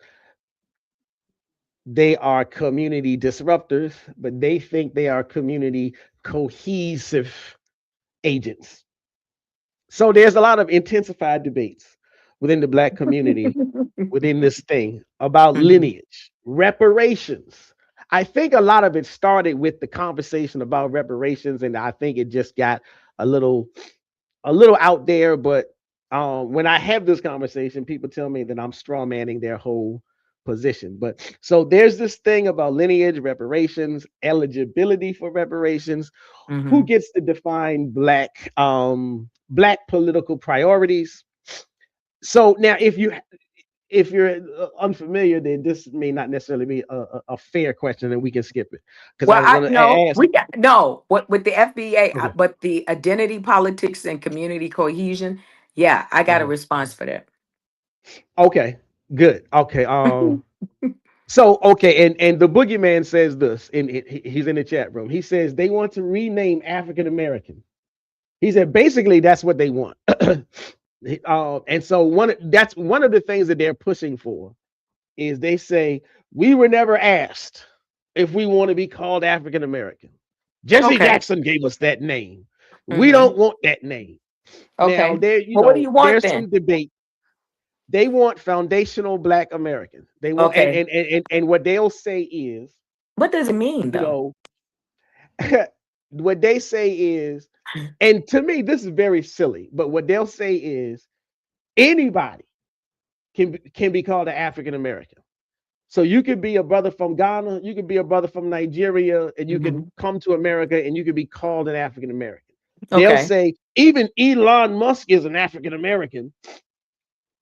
they are community disruptors, but they think they are community cohesive agents. So there's a lot of intensified debates within the black community within this thing about Mhm. lineage, reparations. I think a lot of it started with the conversation about reparations, and I think it just got a little out there. But when I have this conversation, people tell me that I'm straw manning their whole position. But so there's this thing about lineage, reparations, eligibility for reparations, who Mhm. gets to define black political priorities. So now if you're unfamiliar, then this may not necessarily be a fair question, and we can skip it because I Well, was I going to no, ask. we got no. What with the FBA, Okay. but the identity politics and community cohesion. Yeah, I got a Uh-huh. response for that. Okay. Good. Okay. So okay, and the boogeyman says this, and he's in the chat room. He says they want to rename African American. He said basically that's what they want. And so that's one of the things that they're pushing for is they say we were never asked if we want to be called African American. Jesse Okay. Jackson gave us that name. We Hmm. don't want that name. Now Okay. there, Well, what do you want there's then? some debate. They want foundational Black American. They want, Okay. and what they'll say is, What does it mean you though? know, what they say is, and to me this is very silly, but what they'll say is anybody can be called an African American. So you could be a brother from Ghana, you could be a brother from Nigeria, and you can Hmm. come to America and you could be called an African American. They'll Okay. say even Elon Musk is an African American.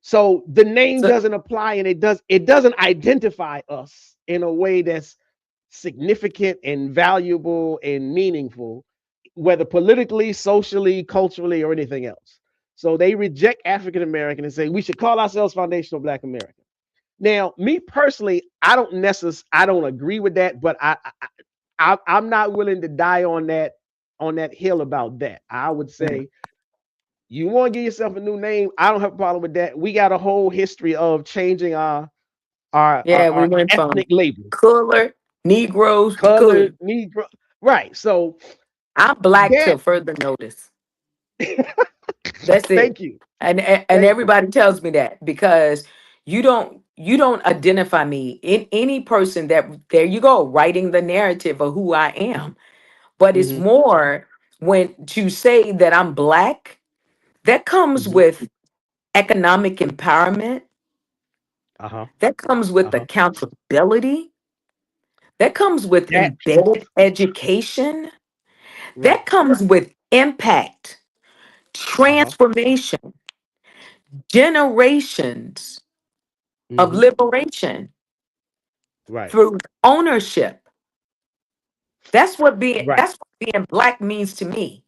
So the name So doesn't apply, and it doesn't identify us in a way that's significant and valuable and meaningful, whether politically, socially, culturally, or anything else. So they reject African American and say we should call ourselves foundational Black American. Now, me personally, I don't agree with that, but I'm not willing to die on that hill about that. I would yeah, say you want to give yourself a new name. I don't have a problem with that. We got a whole history of changing yeah, we our went from ethnic labels, colored Negroes to color, colored. Negro, right? So I'm black that till further notice. That's it. thank you, And thank you. everybody tells me that because you don't identify me in any person that there you go writing the narrative of who I am. But it's Hmm. more when to say that I'm black, that comes Hmm. with economic empowerment, Uh huh. that comes Uh with huh. accountability, that comes with That embedded education, right. that comes with impact, Uh huh. transformation, generations of Hmm. liberation Right. through ownership. Right. That's what being black means to me.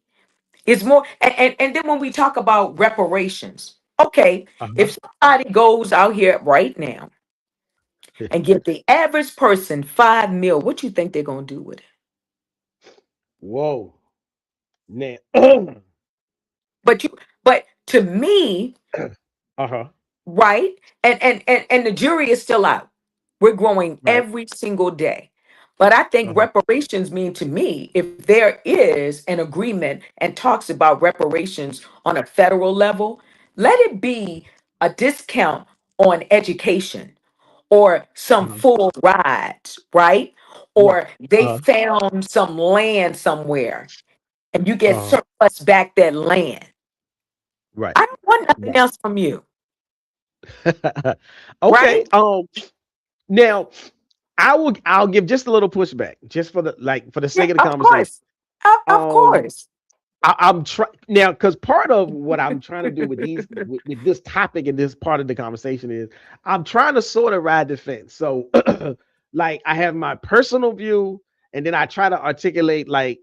It's more and then when we talk about reparations, okay, Uh huh. if somebody goes out here right now and give the average person 5 mil, what you think they're gonna do with it? Whoa. Now. But you but to me, Uh huh. right? And the jury is still out. We're growing Right. every single day. But I Uh think huh. reparations mean to me if there is an agreement and talks about reparations on a federal level, let it be a discount on education, or some Uh-huh. full rides, right? Right. Or they Uh, found some land somewhere and you get uh, surplus back that land. right. I don't want nothing Right. else from you, Okay. right? Now I'll give just a little pushback, just for the Yeah, sake of the of conversation. course. Of Um, course. I'm trying now because part of what I'm trying to do with with this topic and this part of the conversation is I'm trying to sort of ride the fence. So, like, I have my personal view, and then I try to articulate like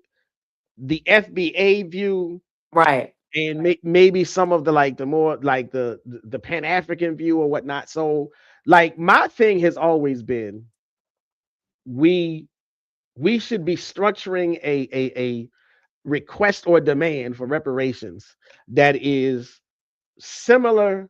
the FBA view, Right. and maybe some of the like the more like the Pan African view or whatnot. So, like, my thing has always been we we should be structuring a request or demand for reparations that is similar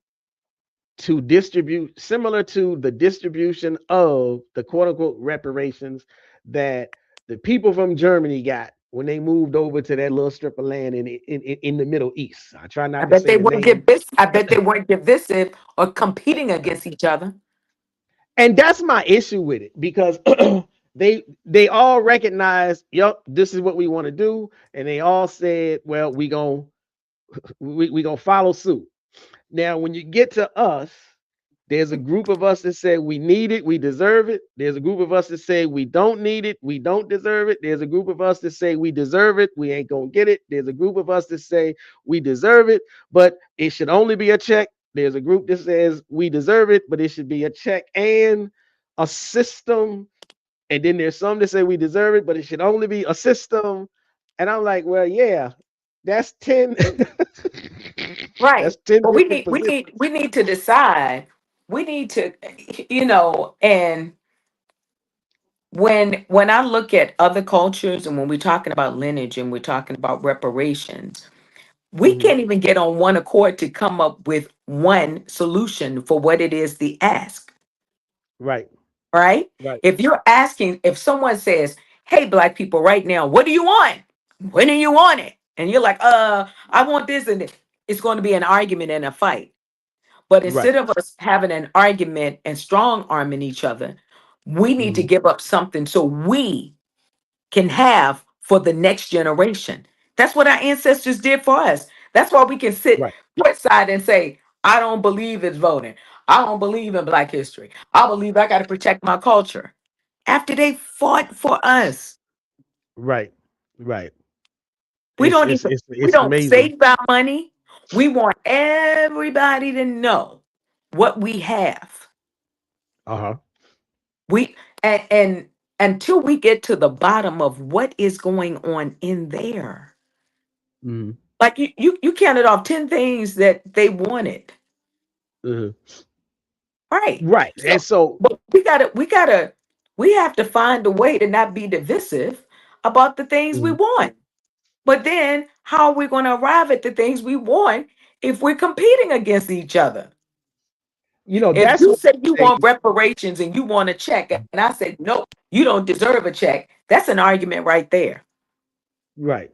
similar to the distribution of the quote unquote reparations that the people from Germany got when they moved over to that little strip of land in the Middle East. I try I not to bet say they the weren't name. I bet they weren't divisive or competing against each other. And that's my issue with it because they all recognize, yep, this is what we want to do, and they all said, well, we gonna follow suit. Now, when you get to us, there's a group of us that say we need it, we deserve it. There's a group of us that say we don't need it, we don't deserve it. There's a group of us that say we deserve it, we ain't gonna get it. There's a group of us that say we deserve it, but it should only be a check. There's a group that says we deserve it, but it should be a check and a system. And then there's some that say we deserve it, but it should only be a system. And I'm like, well, yeah, that's 10. Right. That's 10 But different positions. we need to decide. We need to, and when I look at other cultures and when we're talking about lineage and we're talking about reparations, we Mhm. can't even get on one accord to come up with one solution for what it is the ask, Right, right? right, If you're asking, if someone says, "Hey, black people, right now, what do you want? When do you want it?" And you're like, I want this," and it's going to be an argument and a fight. But right. instead of us having an argument and strong arming each other, we need to Mhm. give up something so we can have for the next generation. That's what our ancestors did for us. That's why we can sit Right, courtside and say, I don't believe it's voting. I don't believe in Black history. I believe I got to protect my culture. After they fought for us, right, right. we It's don't it's even, it's we it's don't amazing. save our money. We want everybody to know what we have. Uh-huh. We and until we get to the bottom of what is going on in there. Mhm. Like you counted off 10 things that they wanted. Mhm. Right. Right. And So so, but we have to find a way to not be divisive about the things we mhm, want. But then how are we going to arrive at the things we want if we're competing against each other? If that's you what say you I say. want reparations and you want a check, and I said, nope, you don't deserve a check, that's an argument right there. Right.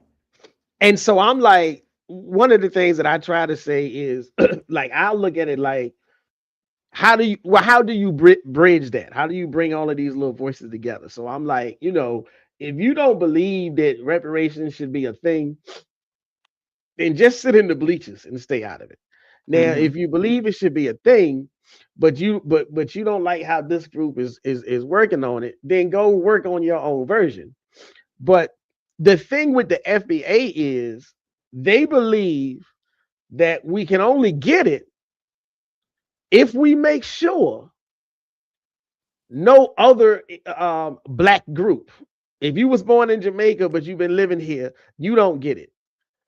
And so I'm like, one of the things that I try to say is like I look at it like how do you bridge that? How do you bring all of these little voices together? So I'm like, if you don't believe that reparations should be a thing, then just sit in the bleachers and stay out of it. Now, Mhm. if you believe it should be a thing, but you don't like how this group is working on it, then go work on your own version. But the thing with the FBA is they believe that we can only get it if we make sure no other black group. If you was born in Jamaica but you've been living here, you don't get it.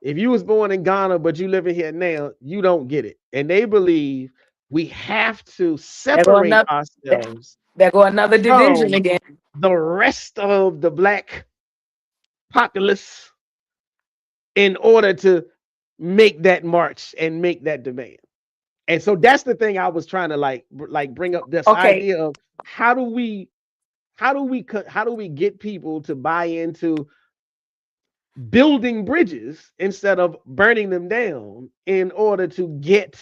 If you was born in Ghana but you living here now, you don't get it. And they believe we have to There go separate another ourselves there go another division from again. the rest of the black populace in order to make that march and make that demand. And so that's the thing I was trying to like bring up this Okay, idea of how do we how do we get people to buy into building bridges instead of burning them down in order to get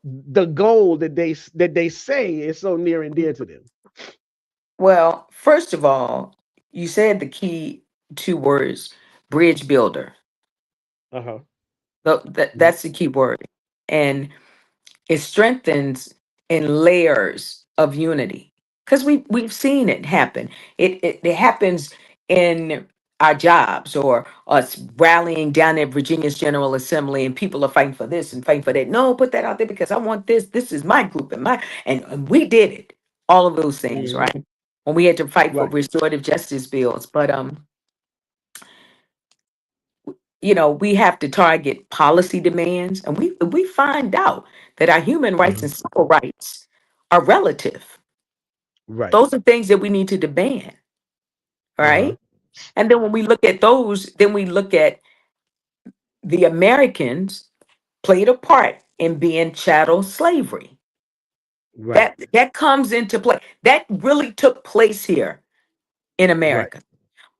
the goal that they say is so near and dear to them. Well, first of all, you said the key two words, bridge builder. Uh-huh. Mhm. That's the key word. And it strengthens in layers of unity. Because we've seen it happen. It happens in our jobs or us rallying down at Virginia's General Assembly and people are fighting for this and fighting for that. No, put that out there because I want this. This is my group and we did it. All of those things, Mhm. right? When we had to fight for Right. restorative justice bills. But we have to target policy demands, and we find out that our human rights Uh-huh. and civil rights are relative. Right. Those are things that we need to demand, Uh-huh. right? And then when we look at those, then we look at the Americans played a part in being chattel slavery. Right. That comes into play. That really took place here in Right. America.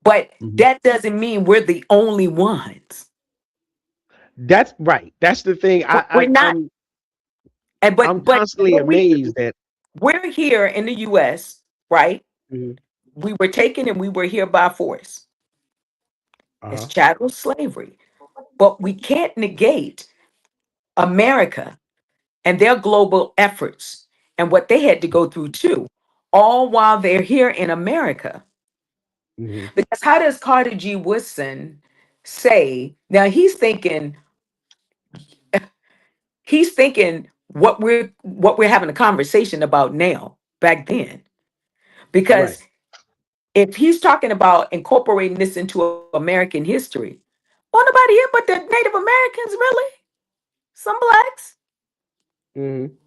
But Mhm. that doesn't mean we're the only ones. That's right. That's the thing. We're not. And I'm but constantly what we amazed that. we're here in the US, right? Mhm. We were taken and we were here by force. It's Uh-huh. chattel slavery. But we can't negate America and their global efforts and what they had to go through too, all while they're here in America. Mhm. Because how does Carter G. Woodson say, now he's thinking what we're having a conversation about now, back then. Right. Because if he's talking about incorporating this into American history, well, nobody here but the Native Americans, really? Some blacks. Mhm. I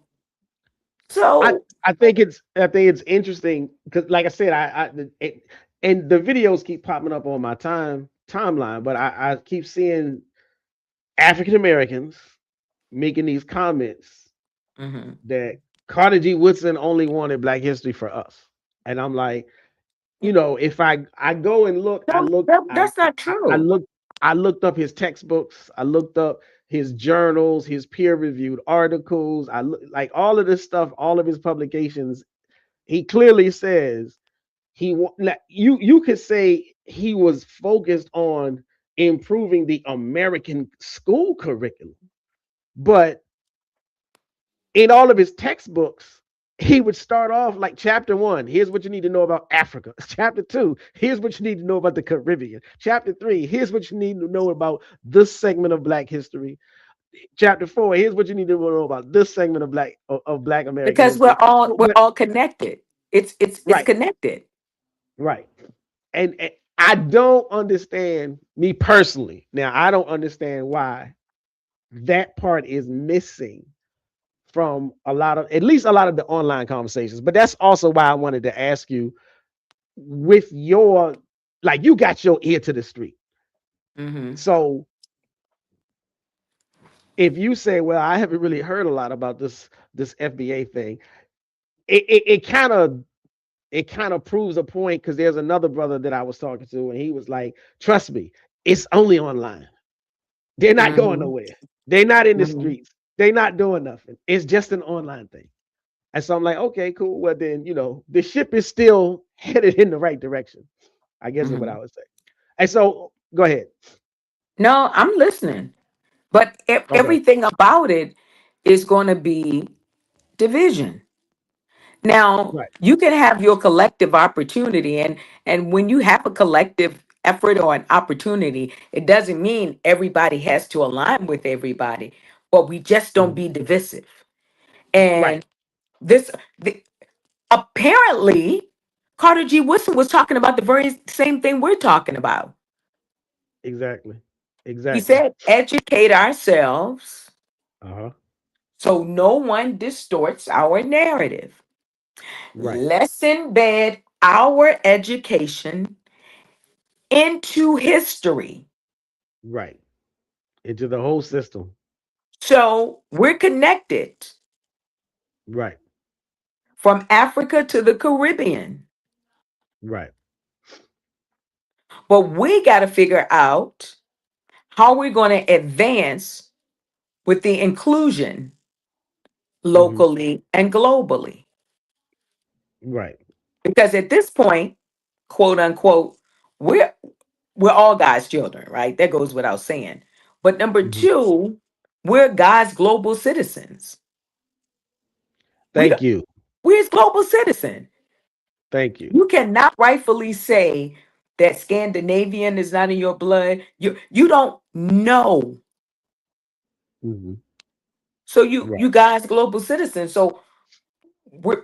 So, I think it's interesting because, like I said, and the videos keep popping up on my timeline, but I keep seeing African Americans making these comments mhm. that Carter G. Woodson only wanted Black History for us, and I'm like, if I go and look, No, that's not I true. looked I looked up his textbooks, I looked up his journals, his peer-reviewed articles, like all of this stuff, all of his publications. He clearly says you could say he was focused on improving the American school curriculum, but in all of his textbooks, he would start off like chapter one. Here's what you need to know about Africa. Chapter two, here's what you need to know about the Caribbean. Chapter three, here's what you need to know about this segment of Black history. Chapter four, here's what you need to know about this segment of Black American Because history. we're But all connected. It's right, connected. right. And I don't understand me personally. Now I don't understand why that part is missing from at least a lot of the online conversations. But that's also why I wanted to ask you, with your, like, you got your ear to the street. Hmm. So if you say, well, I haven't really heard a lot about this FBA thing, it kind of proves a point, because there's another brother that I was talking to, and he was like, trust me, it's only online. They're not going Hmm. nowhere. They're not in the Hmm. streets. They're not doing nothing. It's just an online thing. And so I'm like, okay, cool. Well, then, the ship is still headed in the right direction, I guess is what I Hmm. would say. And so go ahead. No, I'm listening. But Okay. everything about it is going to be division. Now, Right. you can have your collective opportunity, and when you have a collective effort or an opportunity, it doesn't mean everybody has to align with everybody, but we just don't Mhm. be divisive. Right. And this the, apparently Carter G. Woodson was talking about the very same thing we're talking about. Exactly. He Exactly. said, educate ourselves Uh-huh. so no one distorts our narrative. Right. Let's embed our education into history. Right. Into the whole system. So we're connected Right. from Africa to the Caribbean. Right. But we got to figure out how we're going to advance with the inclusion Hmm. locally, and globally. Right. Because at this point, quote unquote, we're we're all God's children, right? That goes without saying. But number Hmm. two, we're God's global citizens. We Thank you. we're his global citizen. Thank you. You cannot rightfully say that Scandinavian is not in your blood. You don't know. Hmm. So you Right. guys global citizens. So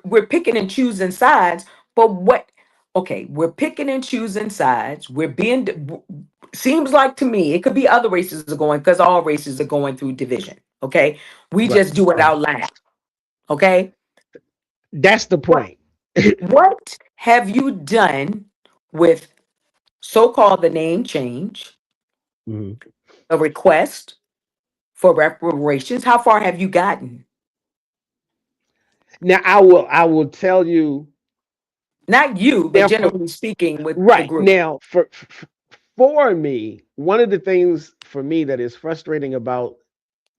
we're picking and choosing sides. But what? Okay, we're picking and choosing sides. We're being seems like to me it could be other races are going because all races are going through division. Okay, we Right. just do it Right. out loud. Okay, That's the what point. what have you done with so-called the name change, Hmm. a request for reparations? How far have you gotten? Now I will tell you Not you, but now for generally speaking, with the right group. now for me, one of the things for me that is frustrating about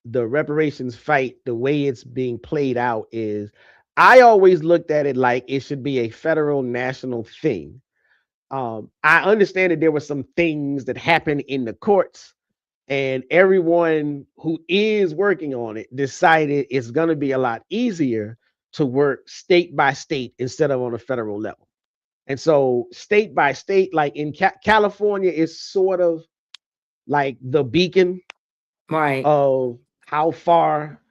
the reparations fight, the way it's being played out is I always looked at it like it should be a federal national thing. I understand that there were some things that happened in the courts, and everyone who is working on it decided it's going to be a lot easier to work state by state instead of on a federal level. And so, state by state, like in California, is sort of like the beacon Right. of how far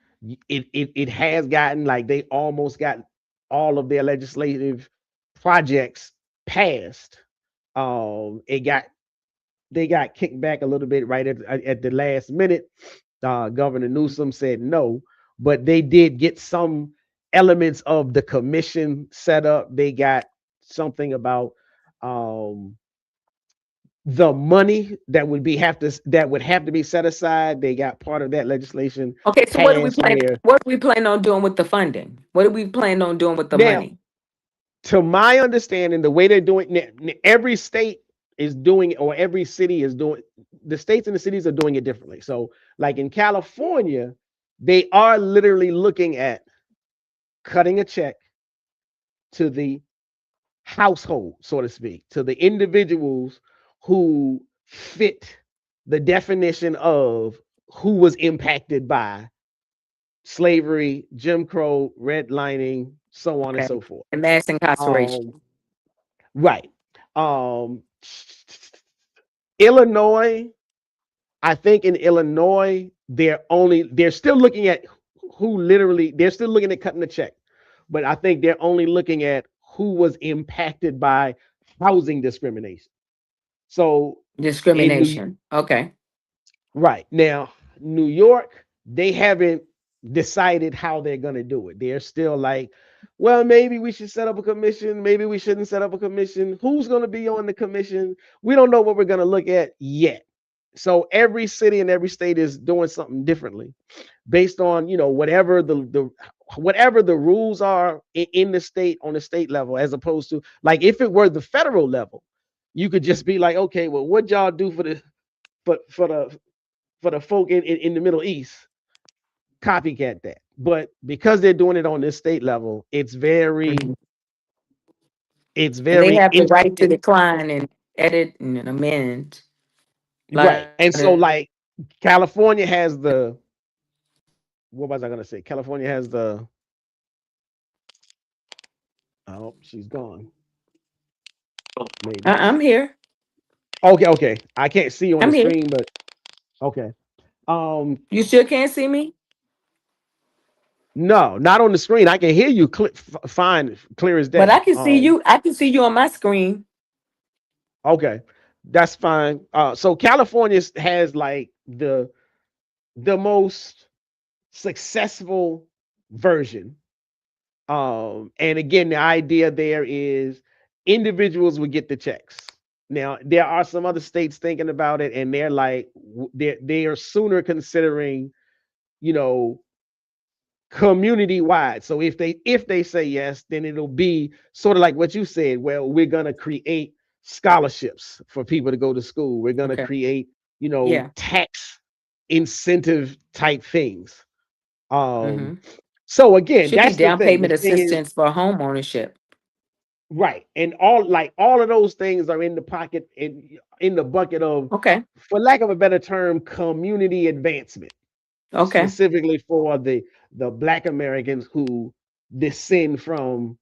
it has gotten. Like they almost got all of their legislative projects passed. It got they got kicked back a little bit right at the last minute. Governor Newsom said no, but they did get some elements of the commission set up. They got something about um, the money that would have to be set aside. They got part of that legislation Okay, so what are we passed planning? where What are we planning on doing with the funding? What are we planning on doing with the now, money? to my understanding, the way they're doing every state is doing or every city is doing the states and the cities are doing it differently. So, like in California, they are literally looking at cutting a check to the household, so to speak, to the individuals who fit the definition of who was impacted by slavery, Jim Crow, redlining, so on and Okay, so forth. and mass incarceration. Um, right. Um, Illinois, I think in Illinois, they're still looking at who literally they're still looking at cutting the check, but I think they're only looking at who was impacted by housing discrimination. So in New Discrimination. Okay. right now, New York, they haven't decided how they're gonna do it. They're still like, well, maybe we should set up a commission, maybe we shouldn't set up a commission. Who's gonna be on the commission? We don't know what we're gonna look at yet. So every city and every state is doing something differently based on whatever the whatever the rules are in the state on the state level, as opposed to like if it were the federal level, you could just be like, okay, well, what y'all do for the for the folk in the Middle East, copycat that. But because they're doing it on this state level, Mhm. it's And they very have the right to interesting. decline and edit and amend. A lot Right. of And so like California has the what was I gonna say? California has the oh, she's gone. Maybe. I'm here. Okay, okay. I can't see you on the I'm here. screen, but okay. Um, You still can't see me, no, not on the screen. I can hear you fine, clear as but I day. can see you. I can see you on my screen. Okay, that's fine. So California has like the most successful version. And again, the idea there is individuals would get the checks. Now, there are some other states thinking about it, and they're like, they are sooner considering, you know, community wide. So if they say yes, then it'll be sort of like what you said. Well, we're gonna create scholarships for people to go to school. We're gonna Okay. create, Yeah. tax incentive type things. Um, Mm-hmm. So again, Should be that's the down thing. The payment thing is, assistance for home ownership. right, and all of those things are in the pocket in the bucket of, Okay. for lack of a better term, community advancement, Okay. specifically for the Black Americans who descend from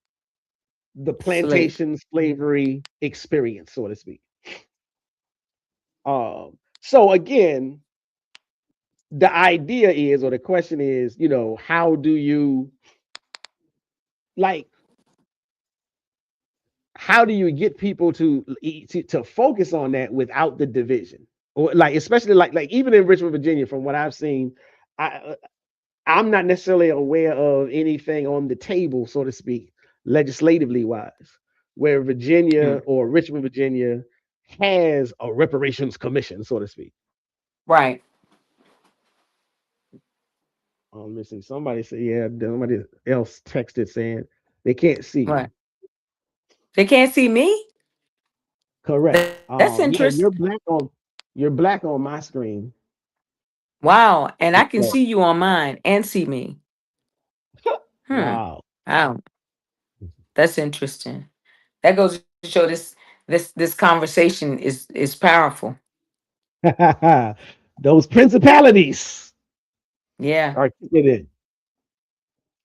the Slave. plantation slavery experience, so to speak. So again, the idea is, or the question is, how do you like how do you get people to focus on that without the division, or like, especially like even in Richmond, Virginia, from what I've seen, I I'm not necessarily aware of anything on the table, so to speak, legislatively wise, where Virginia Mm. or Richmond, Virginia has a reparations commission, so to speak. Right. Let me see. Somebody said, yeah, somebody else texted saying they can't see Right. you. They can't see me? Correct. That's Yeah, interesting. you're black on my screen. Wow. And I can So, see you on mine and see me. Hmm. wow. Wow. That's interesting. That goes to show this conversation is powerful. Those principalities Yeah. are kicking in.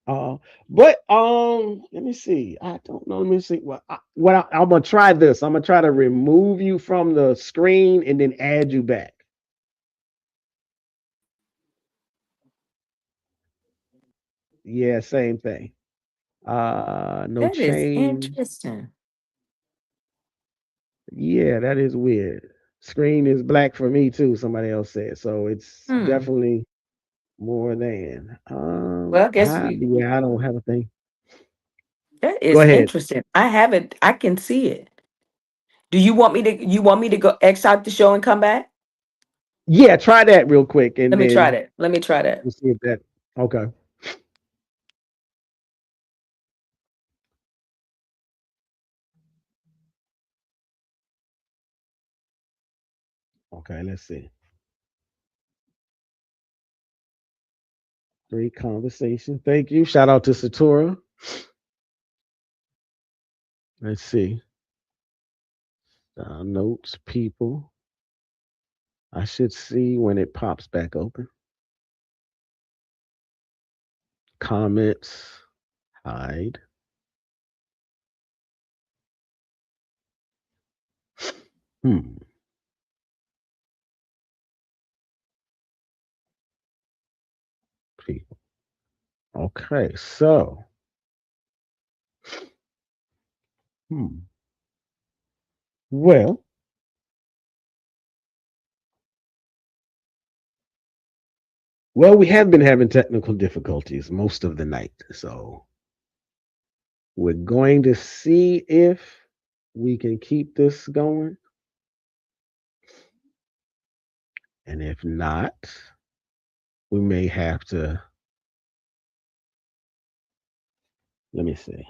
Uh, but let me see. I don't know. Let me see. I'm gonna try this. I'm gonna try to remove you from the screen and then add you back. Yeah, same thing. No That is change. interesting. Yeah, that is weird. Screen is black for me too. Somebody else said so. It's Hmm. definitely more than. Well, I guess we Yeah, I don't have a thing. that Go is ahead. interesting. I have it. I can see it. Do you want me to go X out the show and come back? Yeah, try that real quick, and Let me try then that. Let me try that. we'll see if that. Okay. Okay. Let's see. Great conversation. Thank you. Shout out to Satura. Let's see. Notes, people. I should see when it pops back open. Comments. Hide. Hmm. People. Okay. So. Hmm. Well. Well, we have been having technical difficulties most of the night, so we're going to see if we can keep this going, and if not, we may have to. Let me see.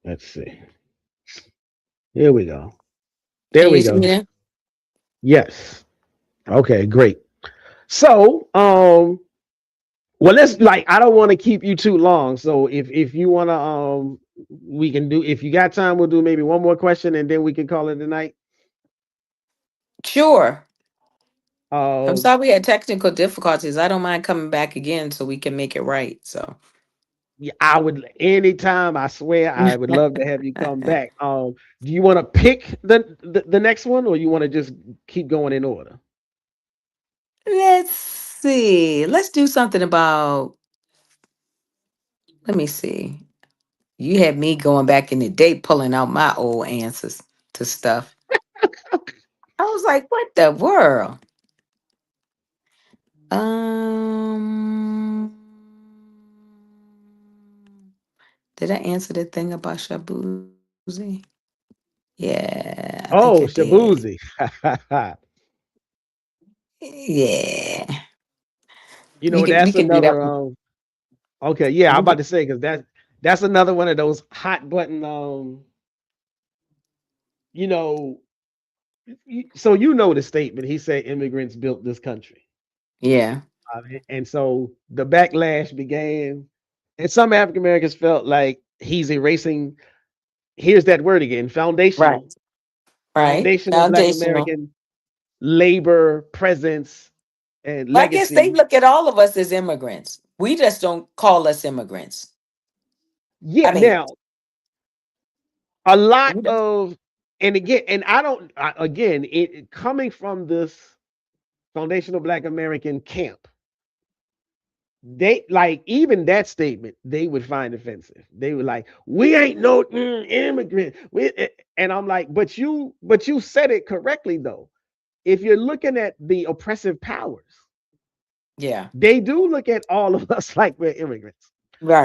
Let's see. Here we go. There Can we you see go. me now? Yes. Okay, great. So, well, let's like I don't want to keep you too long. So if you want to we can do, if you got time, we'll do maybe one more question and then we can call it a night. Sure. I'm Um sorry we had technical difficulties. I don't mind coming back again so we can make it right. So yeah, I would anytime, I swear I would love to have you come back. Do you want to pick the next one, or you want to just keep going in order? let's see. Let's do something about, let me see. You had me going back in the day pulling out my old answers to stuff. I was like, what the world? Um, did I answer the thing about Shabuzi? Yeah, I think I Oh, did. Shabuzi. Yeah. We That's can do that another one. okay, yeah, I'm We about can, to say, because that's another one of those hot button you know, so you know the statement. He said immigrants built this country. Yeah. And so the backlash began, and some African Americans felt like he's erasing. Here's that word again: Right. foundational, Right. foundational Black Foundational. American labor presence and Well, I guess they legacy. look at all of us as immigrants. We just don't call us immigrants. Yeah. I mean, Now a lot we just, of, and again, and I don't. Again, coming from this foundational Black American camp, they like even that statement they would find offensive. They were like, "We ain't no immigrant." And I'm like, but you said it correctly though. If you're looking at the oppressive powers, yeah. they do look at all of us like we're immigrants.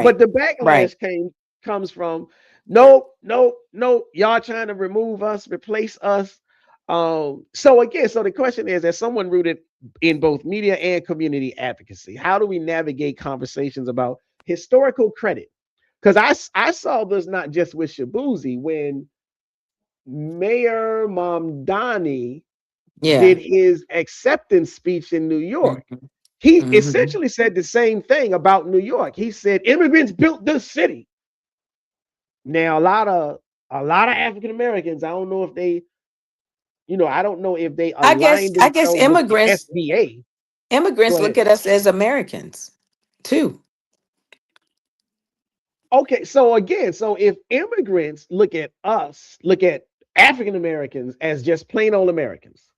But Right. the Right. backlash comes from nope, nope, nope. Y'all trying to remove us, replace us. So again, so the question is, as someone rooted in both media and community advocacy, how do we navigate conversations about historical credit? Because I saw this not just with Shabuzi when Mayor Mamdani did Yeah. his acceptance speech in New York. Hmm. He Hmm. essentially said the same thing about New York. He said immigrants built this city. Now a lot of African Americans, I don't know if they, I don't know if they I align I guess themselves with the SBA. Go immigrants look ahead. at us as Americans too. Okay, so again, so if immigrants look at African Americans as just plain old Americans.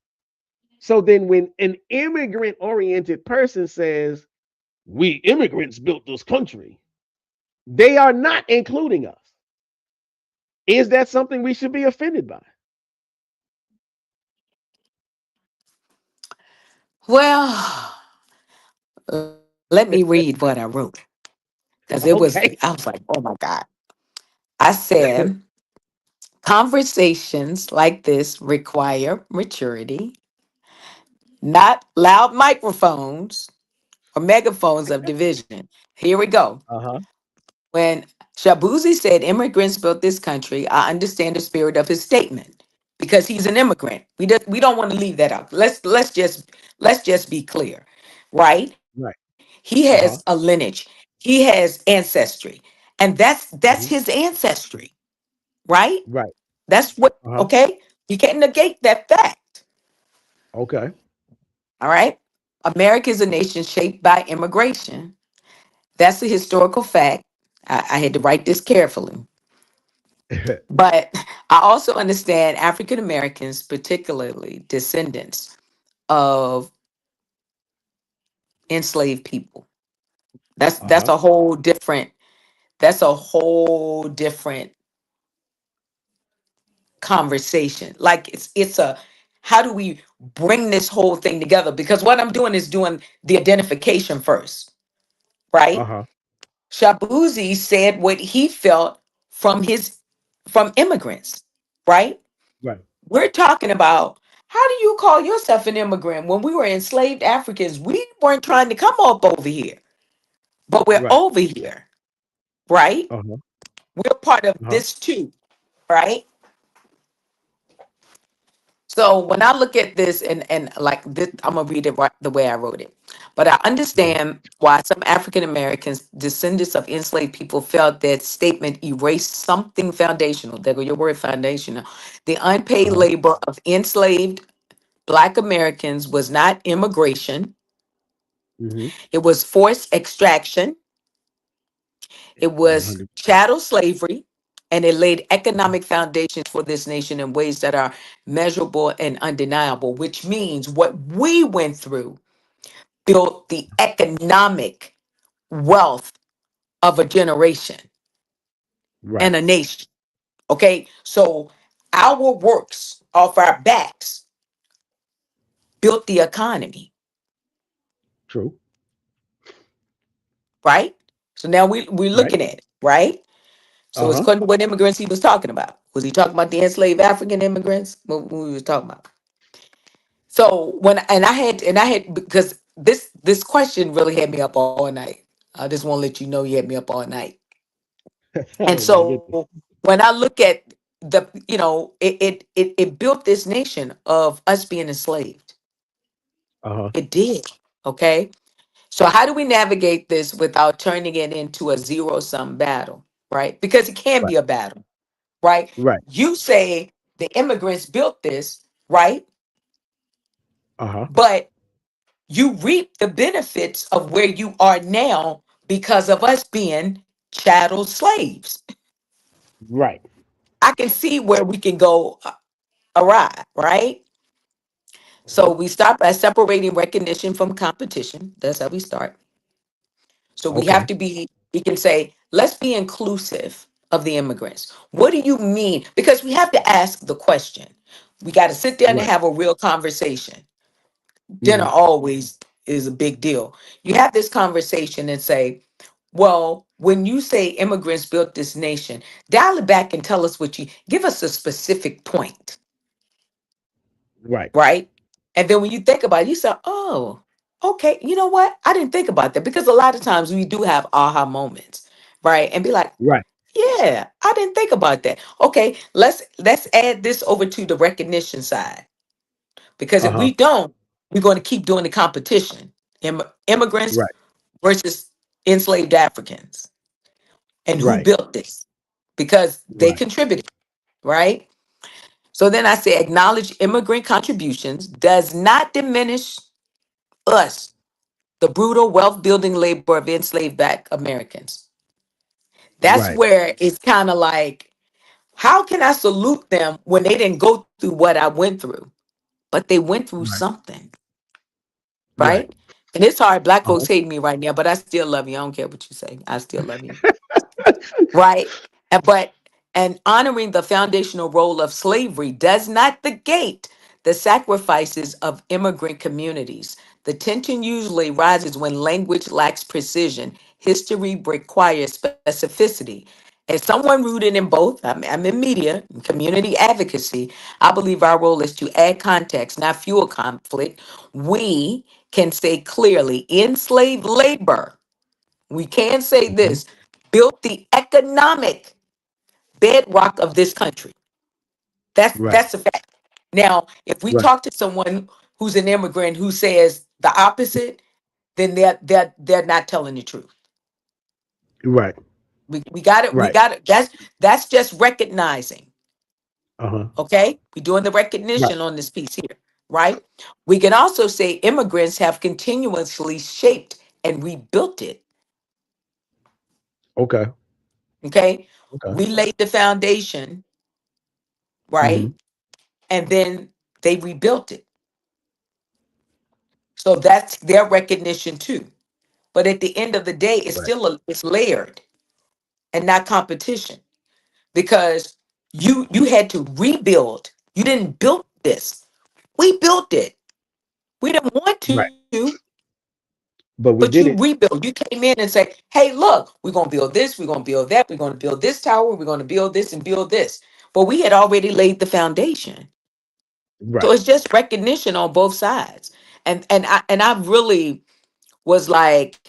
So then when an immigrant oriented person says, we immigrants built this country, they are not including us. Is that something we should be offended by? Well, let me read what I wrote because I was Okay. like, oh my God. I said, conversations like this require maturity, not loud microphones or megaphones of division. Here we go. Uh-huh. When Shabuzi said immigrants built this country, I understand the spirit of his statement because he's an immigrant. We don't want to leave that out. Let's just be clear, right? Right. He has a Uh-huh. lineage. He has ancestry. And that's his Mhm. ancestry, right? Right. That's what Uh-huh. okay? You can't negate that fact. Okay. All right. America is a nation shaped by immigration. That's a historical fact. I had to write this carefully. But I also understand African Americans, particularly descendants of enslaved people. That's Uh-huh. a whole different that's a whole different conversation. Like it's a how do we bring this whole thing together? Because what I'm doing is doing the identification first, right? Uh-huh. Shabuzi said what he felt from from immigrants, right? Right. We're talking about how do you call yourself an immigrant when we were enslaved Africans? We weren't trying to come up over here, but we're Right. over here, right? Uh-huh. We're part of Uh-huh. this too, right? So when I look at this and like this, I'm gonna read it right the way I wrote it. But I Mhm. understand why some African Americans, descendants of enslaved people, felt that statement erased something foundational. There go your word foundational. The unpaid Uh-huh. labor of enslaved Black Americans was not immigration, Mhm. it was forced extraction, it was 100%. chattel slavery, and it laid economic foundations for this nation in ways that are measurable and undeniable, which means what we went through built the economic wealth of a generation Right. and a nation. Okay. So our works off our backs built the economy, True. right? So now we're Right. looking at it, right? So it's Uh-huh. according to what immigrants he was talking about. Was he talking about the enslaved African immigrants? What we was talking about? So when and I had because this question really had me up all night. I just want to let you know you had me up all night. And Oh my so goodness. when I look at it built this nation of us being enslaved. Uh-huh. It did. Okay. So how do we navigate this without turning it into a zero sum battle? Right? Because it can Right. be a battle, right? Right. You say the immigrants built this, right? Uh-huh. But you reap the benefits of where you are now because of us being chattel slaves. Right. I can see where we can go awry, right? So Mhm. we start by separating recognition from competition. That's how we start. So we have Okay. to be, we can say, let's be inclusive of the immigrants. What do you mean? Because we have to ask the question. We got to sit down and Right. have a real conversation. Dinner Hmm. always is a big deal. You have this conversation and say, well, when you say immigrants built this nation, dial it back and tell us what you give us a specific point, Right. right? And then when you think about it, you say, oh, okay, you know what? I didn't think about that because a lot of times we do have aha moments, right? And be like, Right. yeah, I didn't think about that. Okay, let's add this over to the recognition side because if Uh-huh. we don't, we're going to keep doing the competition. Immigrants Right. versus enslaved Africans. And who Right. built this? Because they Right. contributed, right? So then I say acknowledge immigrant contributions does not diminish us, the brutal wealth building labor of enslaved black Americans. That's Right. where it's kind of like, how can I salute them when they didn't go through what I went through? But they went through Right. something, Right. right? And it's hard. Black folks Uh-huh. hate me right now, but I still love you. I don't care what you say. I still love you. Right? And honoring the foundational role of slavery does not negate the sacrifices of immigrant communities. The tension usually rises when language lacks precision. History requires specificity. As someone rooted in both, I'm in media and community advocacy, I believe our role is to add context, not fuel conflict. We can say clearly enslaved labor, we can say Mhm. this, built the economic bedrock of this country. Right. That's a fact. Now, if we Right. talk to someone who's an immigrant who says the opposite, then they're not telling the truth. Right. We got it. We Right. got it. That's just recognizing. Uh-huh. Okay, we're doing the Right. recognition on this piece here, right? We can also say immigrants have continuously shaped and rebuilt it. Okay. Okay, Okay. we laid the foundation, Hmm. right? And then they rebuilt it. So that's their recognition too. But at the end of the day, it's Right. still it's layered and not competition because you had to rebuild. You didn't build this. We built it. We didn't want Right. to, But but we you did it. rebuild. You came in and say, "Hey, look, we're gonna build this. We're gonna build that. We're gonna build this tower. We're gonna build this and build this." But we had already laid the foundation. So Right. it's just recognition on both sides. And I really was like,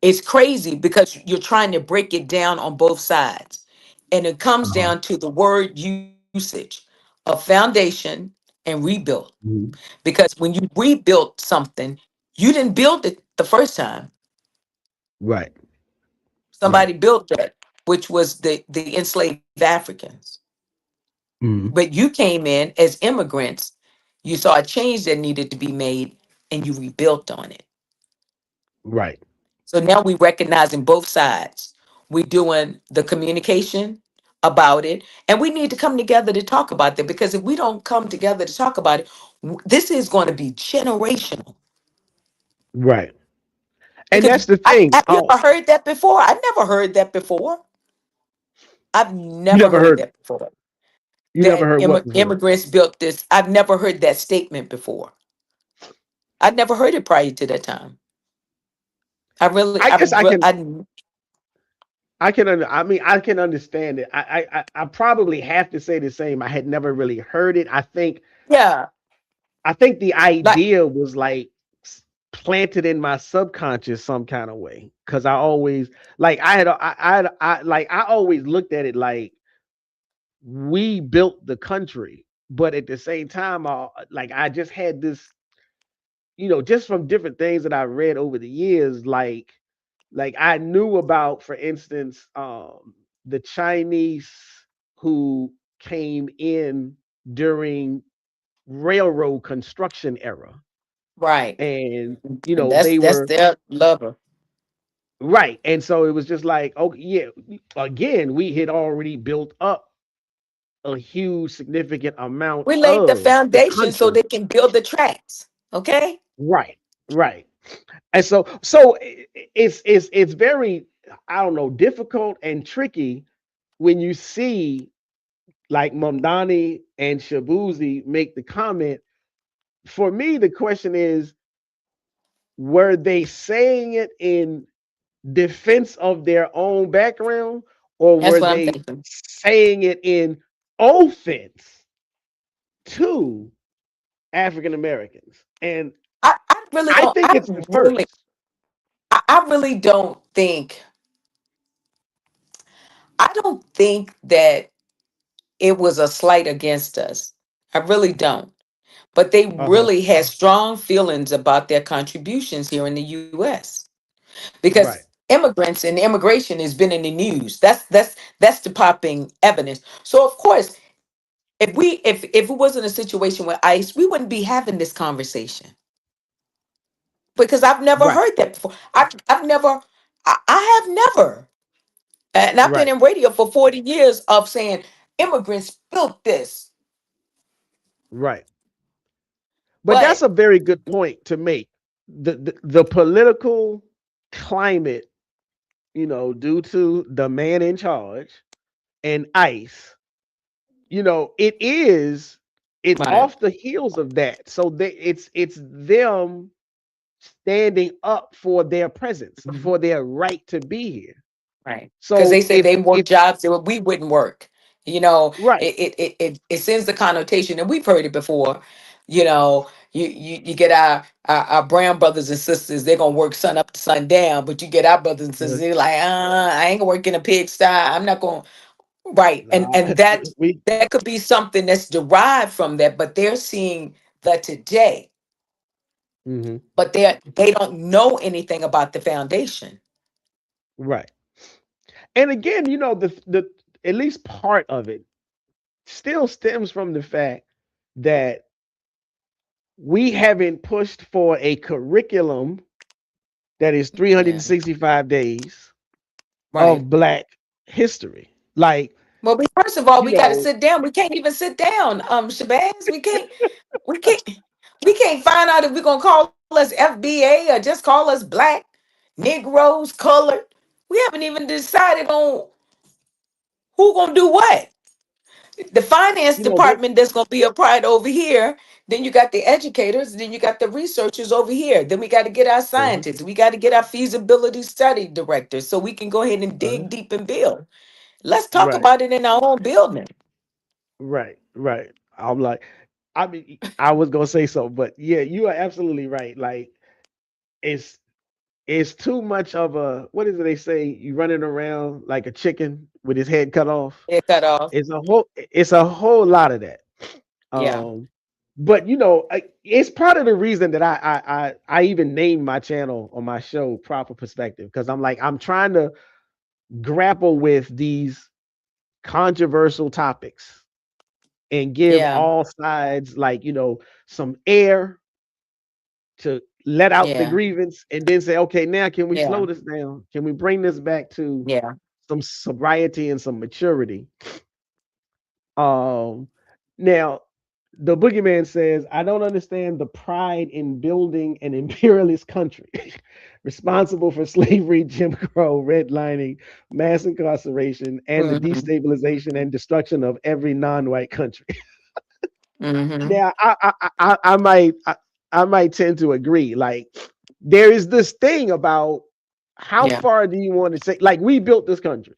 it's crazy because you're trying to break it down on both sides. And it comes Uh-huh. down to the word usage of foundation and rebuild. Hmm. Because when you rebuilt something, you didn't build it the first time. Right. Right. Somebody built that, which was the enslaved Africans. Hmm. But you came in as immigrants, you saw a change that needed to be made, and you rebuilt on it. Right. So now we recognizing both sides. We doing the communication about it, and we need to come together to talk about that because if we don't come together to talk about it, this is going to be generational. Right. And Because that's the thing. have you ever heard that before? I never heard that before. I've You never never heard heard that before. you never That heard what before? immigrants built this. I've never heard that statement before. I'd never heard it prior to that time. I really, I guess I mean I can understand it. I probably have to say the same. I had never really heard it. yeah, I think the like idea was like planted in my subconscious some kind of way because I always like I had I like I always looked at it like we built the country, but at the same time, like I just had this, just from different things that I read over the years, like I knew about, for instance, the Chinese who came in during railroad construction era, Right. and And they that's were their lover. right, and so it was just like, oh yeah, again, we had already built up a huge, significant amount We laid the of the foundation so country. they can build the tracks. Okay. Right, right. And so it's very, I don't know, difficult and tricky when you see like Mamdani and Shabuzi make the comment. For me, the question is, were they saying it in defense of their own background, or That's were what I'm they thinking. saying it in offense to African Americans? And I really I don't. think it's the first. I really don't think. I don't think that it was a slight against us. I really don't. But they Uh-huh. really had strong feelings about their contributions here in the US, because Right. immigrants and immigration has been in the news. That's the popping evidence. So of course, if it wasn't a situation with ICE, we wouldn't be having this conversation, because I've never Right. heard that before. I've never, I have never, and I've been Right. in radio for 40 years of saying immigrants built this. Right. But that's But a very good point to make. The political climate, due to the man in charge and ICE, it's right, off the heels of that. So it's them standing up for their presence, mhm, for their right to be here. right, because they So said they if work jobs that we wouldn't work. You know, right, it sends the connotation, and we've heard it before. You know, you get our brown brothers and sisters, they're gonna work sun up to sundown, but you get our brothers and sisters, uh, they're like, I ain't gonna work in a pigsty. I'm not gonna. Right. nah, And that we that could be something that's derived from that, but they're seeing the today, mhm, but they don't know anything about the foundation. right. And again, the at least part of it still stems from the fact that we haven't pushed for a curriculum that is Yeah. 365 days Right. of Black history. Like, Well, first of all, you we gotta know, sit down. We can't even sit down, Shabazz. We can't we can't find out if we're gonna call us FBA or just call us black, Negroes, colored. We haven't even decided on who gonna do what. The finance there. department that's going to be a part over here. Then you got the educators. Then you got the researchers over here. Then we got to get our Uh-huh, scientists. We got to get our feasibility study directors so we can go ahead and uh-huh, dig deep and build. Let's talk right, about it in our own building. right, right. I'm like, I mean, I was gonna say so, but yeah, you are absolutely right. Like, it's it's too much of a, what is it they say? You running around like a chicken with his head cut off. It cut off. It's a whole lot of that. Yeah. Um, but it's part of the reason that I even named my channel or my show Proper Perspective, because I'm trying to grapple with these controversial topics and give Yeah. all sides, like, some air to let out the Yeah. grievance, and then say, okay, now can we Yeah. slow this down? Can we bring this back to Yeah. some sobriety and some maturity? Um, Now, the boogeyman says, I don't understand the pride in building an imperialist country responsible for slavery, Jim Crow, redlining, mass incarceration, and the Mm-hmm. destabilization and destruction of every non-white country. Mm-hmm. Now, I might tend to agree. Like, there is this thing about how Yeah. far do you want to say? Like, we built this country,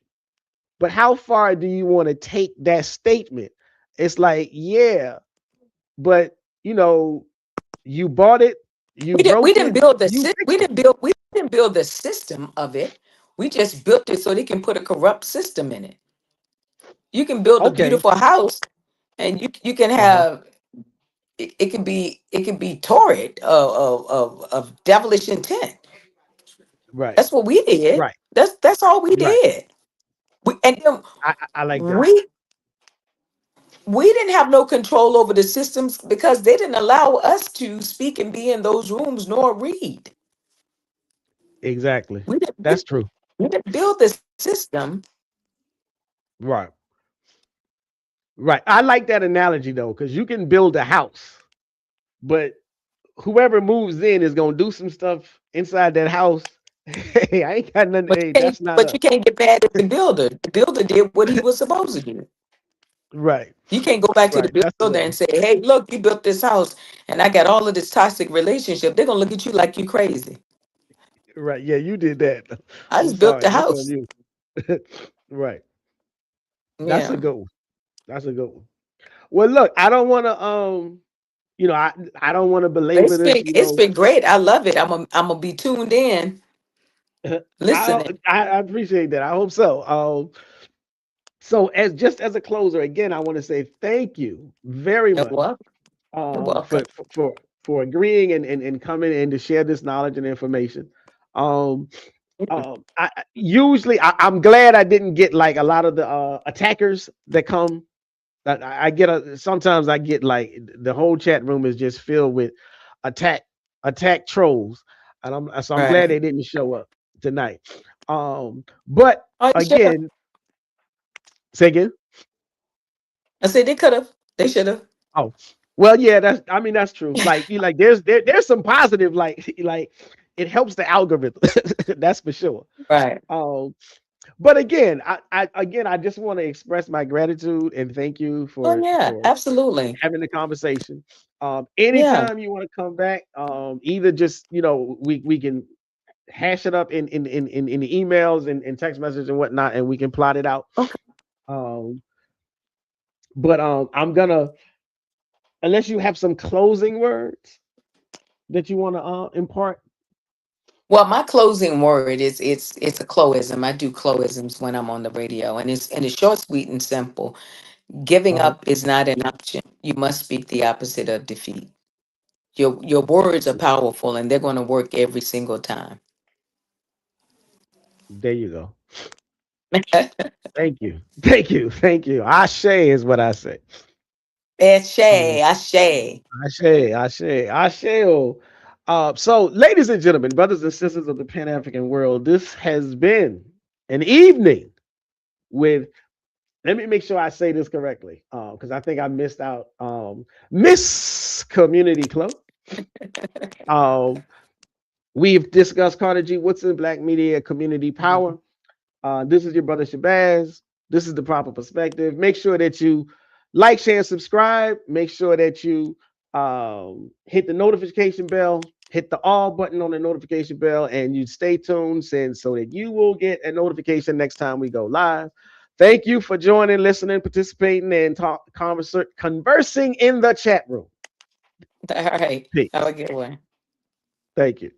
but how far do you want to take that statement? It's like, yeah, but you bought it, you We broke didn't it, build the you we fixed it. didn't build the system of it. We just built it so they can put a corrupt system in it. You can build a Okay. beautiful house, and you can Uh-huh. have it can be torrid of devilish intent. Right. That's what we did. Right. That's all we Right. did. And then I like that. we we didn't have no control over the systems because they didn't allow us to speak and be in those rooms nor read. Exactly. We didn't, we, That's true. we didn't build the system. Right. Right. I like that analogy though, because you can build a house, but whoever moves in is gonna do some stuff inside that house. Hey, I ain't got nothing. Hey, that's not But a you can't get mad at the builder. The builder did what he was supposed to do. right. You can't go back to the Right. That's a builder good and one. say, "Hey, look, you built this house, and I got all of this toxic relationship." They're gonna look at you like you crazy. Right. Yeah, you did that. I I'm just built sorry. the That's on house. you. Right. That's a Yeah, good one. That's a good one. Well, look, I don't want to I don't want to belabor this, it's been great. I love it. I'm gonna be tuned in, listening. I appreciate that. I hope so. So as just as a closer, again, I want to say thank you very You're much welcome. You're welcome. for agreeing and coming and to share this knowledge and information. Um, usually I'm glad I didn't get like a lot of the attackers that come. I get sometimes I get like the whole chat room is just filled with attack attack trolls, and I'm glad Right. they didn't show up tonight. But Oh, you should have. again, say again. I said they could have. They should have. Oh, well, yeah, that's I mean that's true. Like you like there's some positive like it helps the algorithm. That's for sure. Right. Um, but again, I just want to express my gratitude and thank you Oh yeah, for absolutely. having the conversation. Yeah. Anytime you want to come back, either just we can hash it up in the emails and text messages and whatnot, and we can plot it out. Okay. Um, but I'm gonna unless you have some closing words that you want to impart. Well, my closing word is it's a cloism. I do cloisms when I'm on the radio, and it's short, sweet, and simple. Giving Uh-huh. up is not an option. You must speak the opposite of defeat. Your words are powerful, and they're going to work every single time. There you go. Thank you. Thank you. Thank you. Ashe is what I say. Ashe, Um, ashe. Ashe, Ashe, Asheo. So, ladies and gentlemen, brothers and sisters of the Pan African world, this has been an evening with. Let me make sure I say this correctly, because I think I missed out. Miss Community Club. Um, we've discussed Carter G. Woodson, Black Media Community Power. This is your brother Shabazz. This is the proper perspective. Make sure that you like, share, and subscribe. Make sure that you hit the notification bell, hit the all button on the notification bell, and you stay tuned so that you will get a notification next time we go live. Thank you for joining, listening, participating, and conversing in the chat room. All right. Have Peace. a good one. Thank you.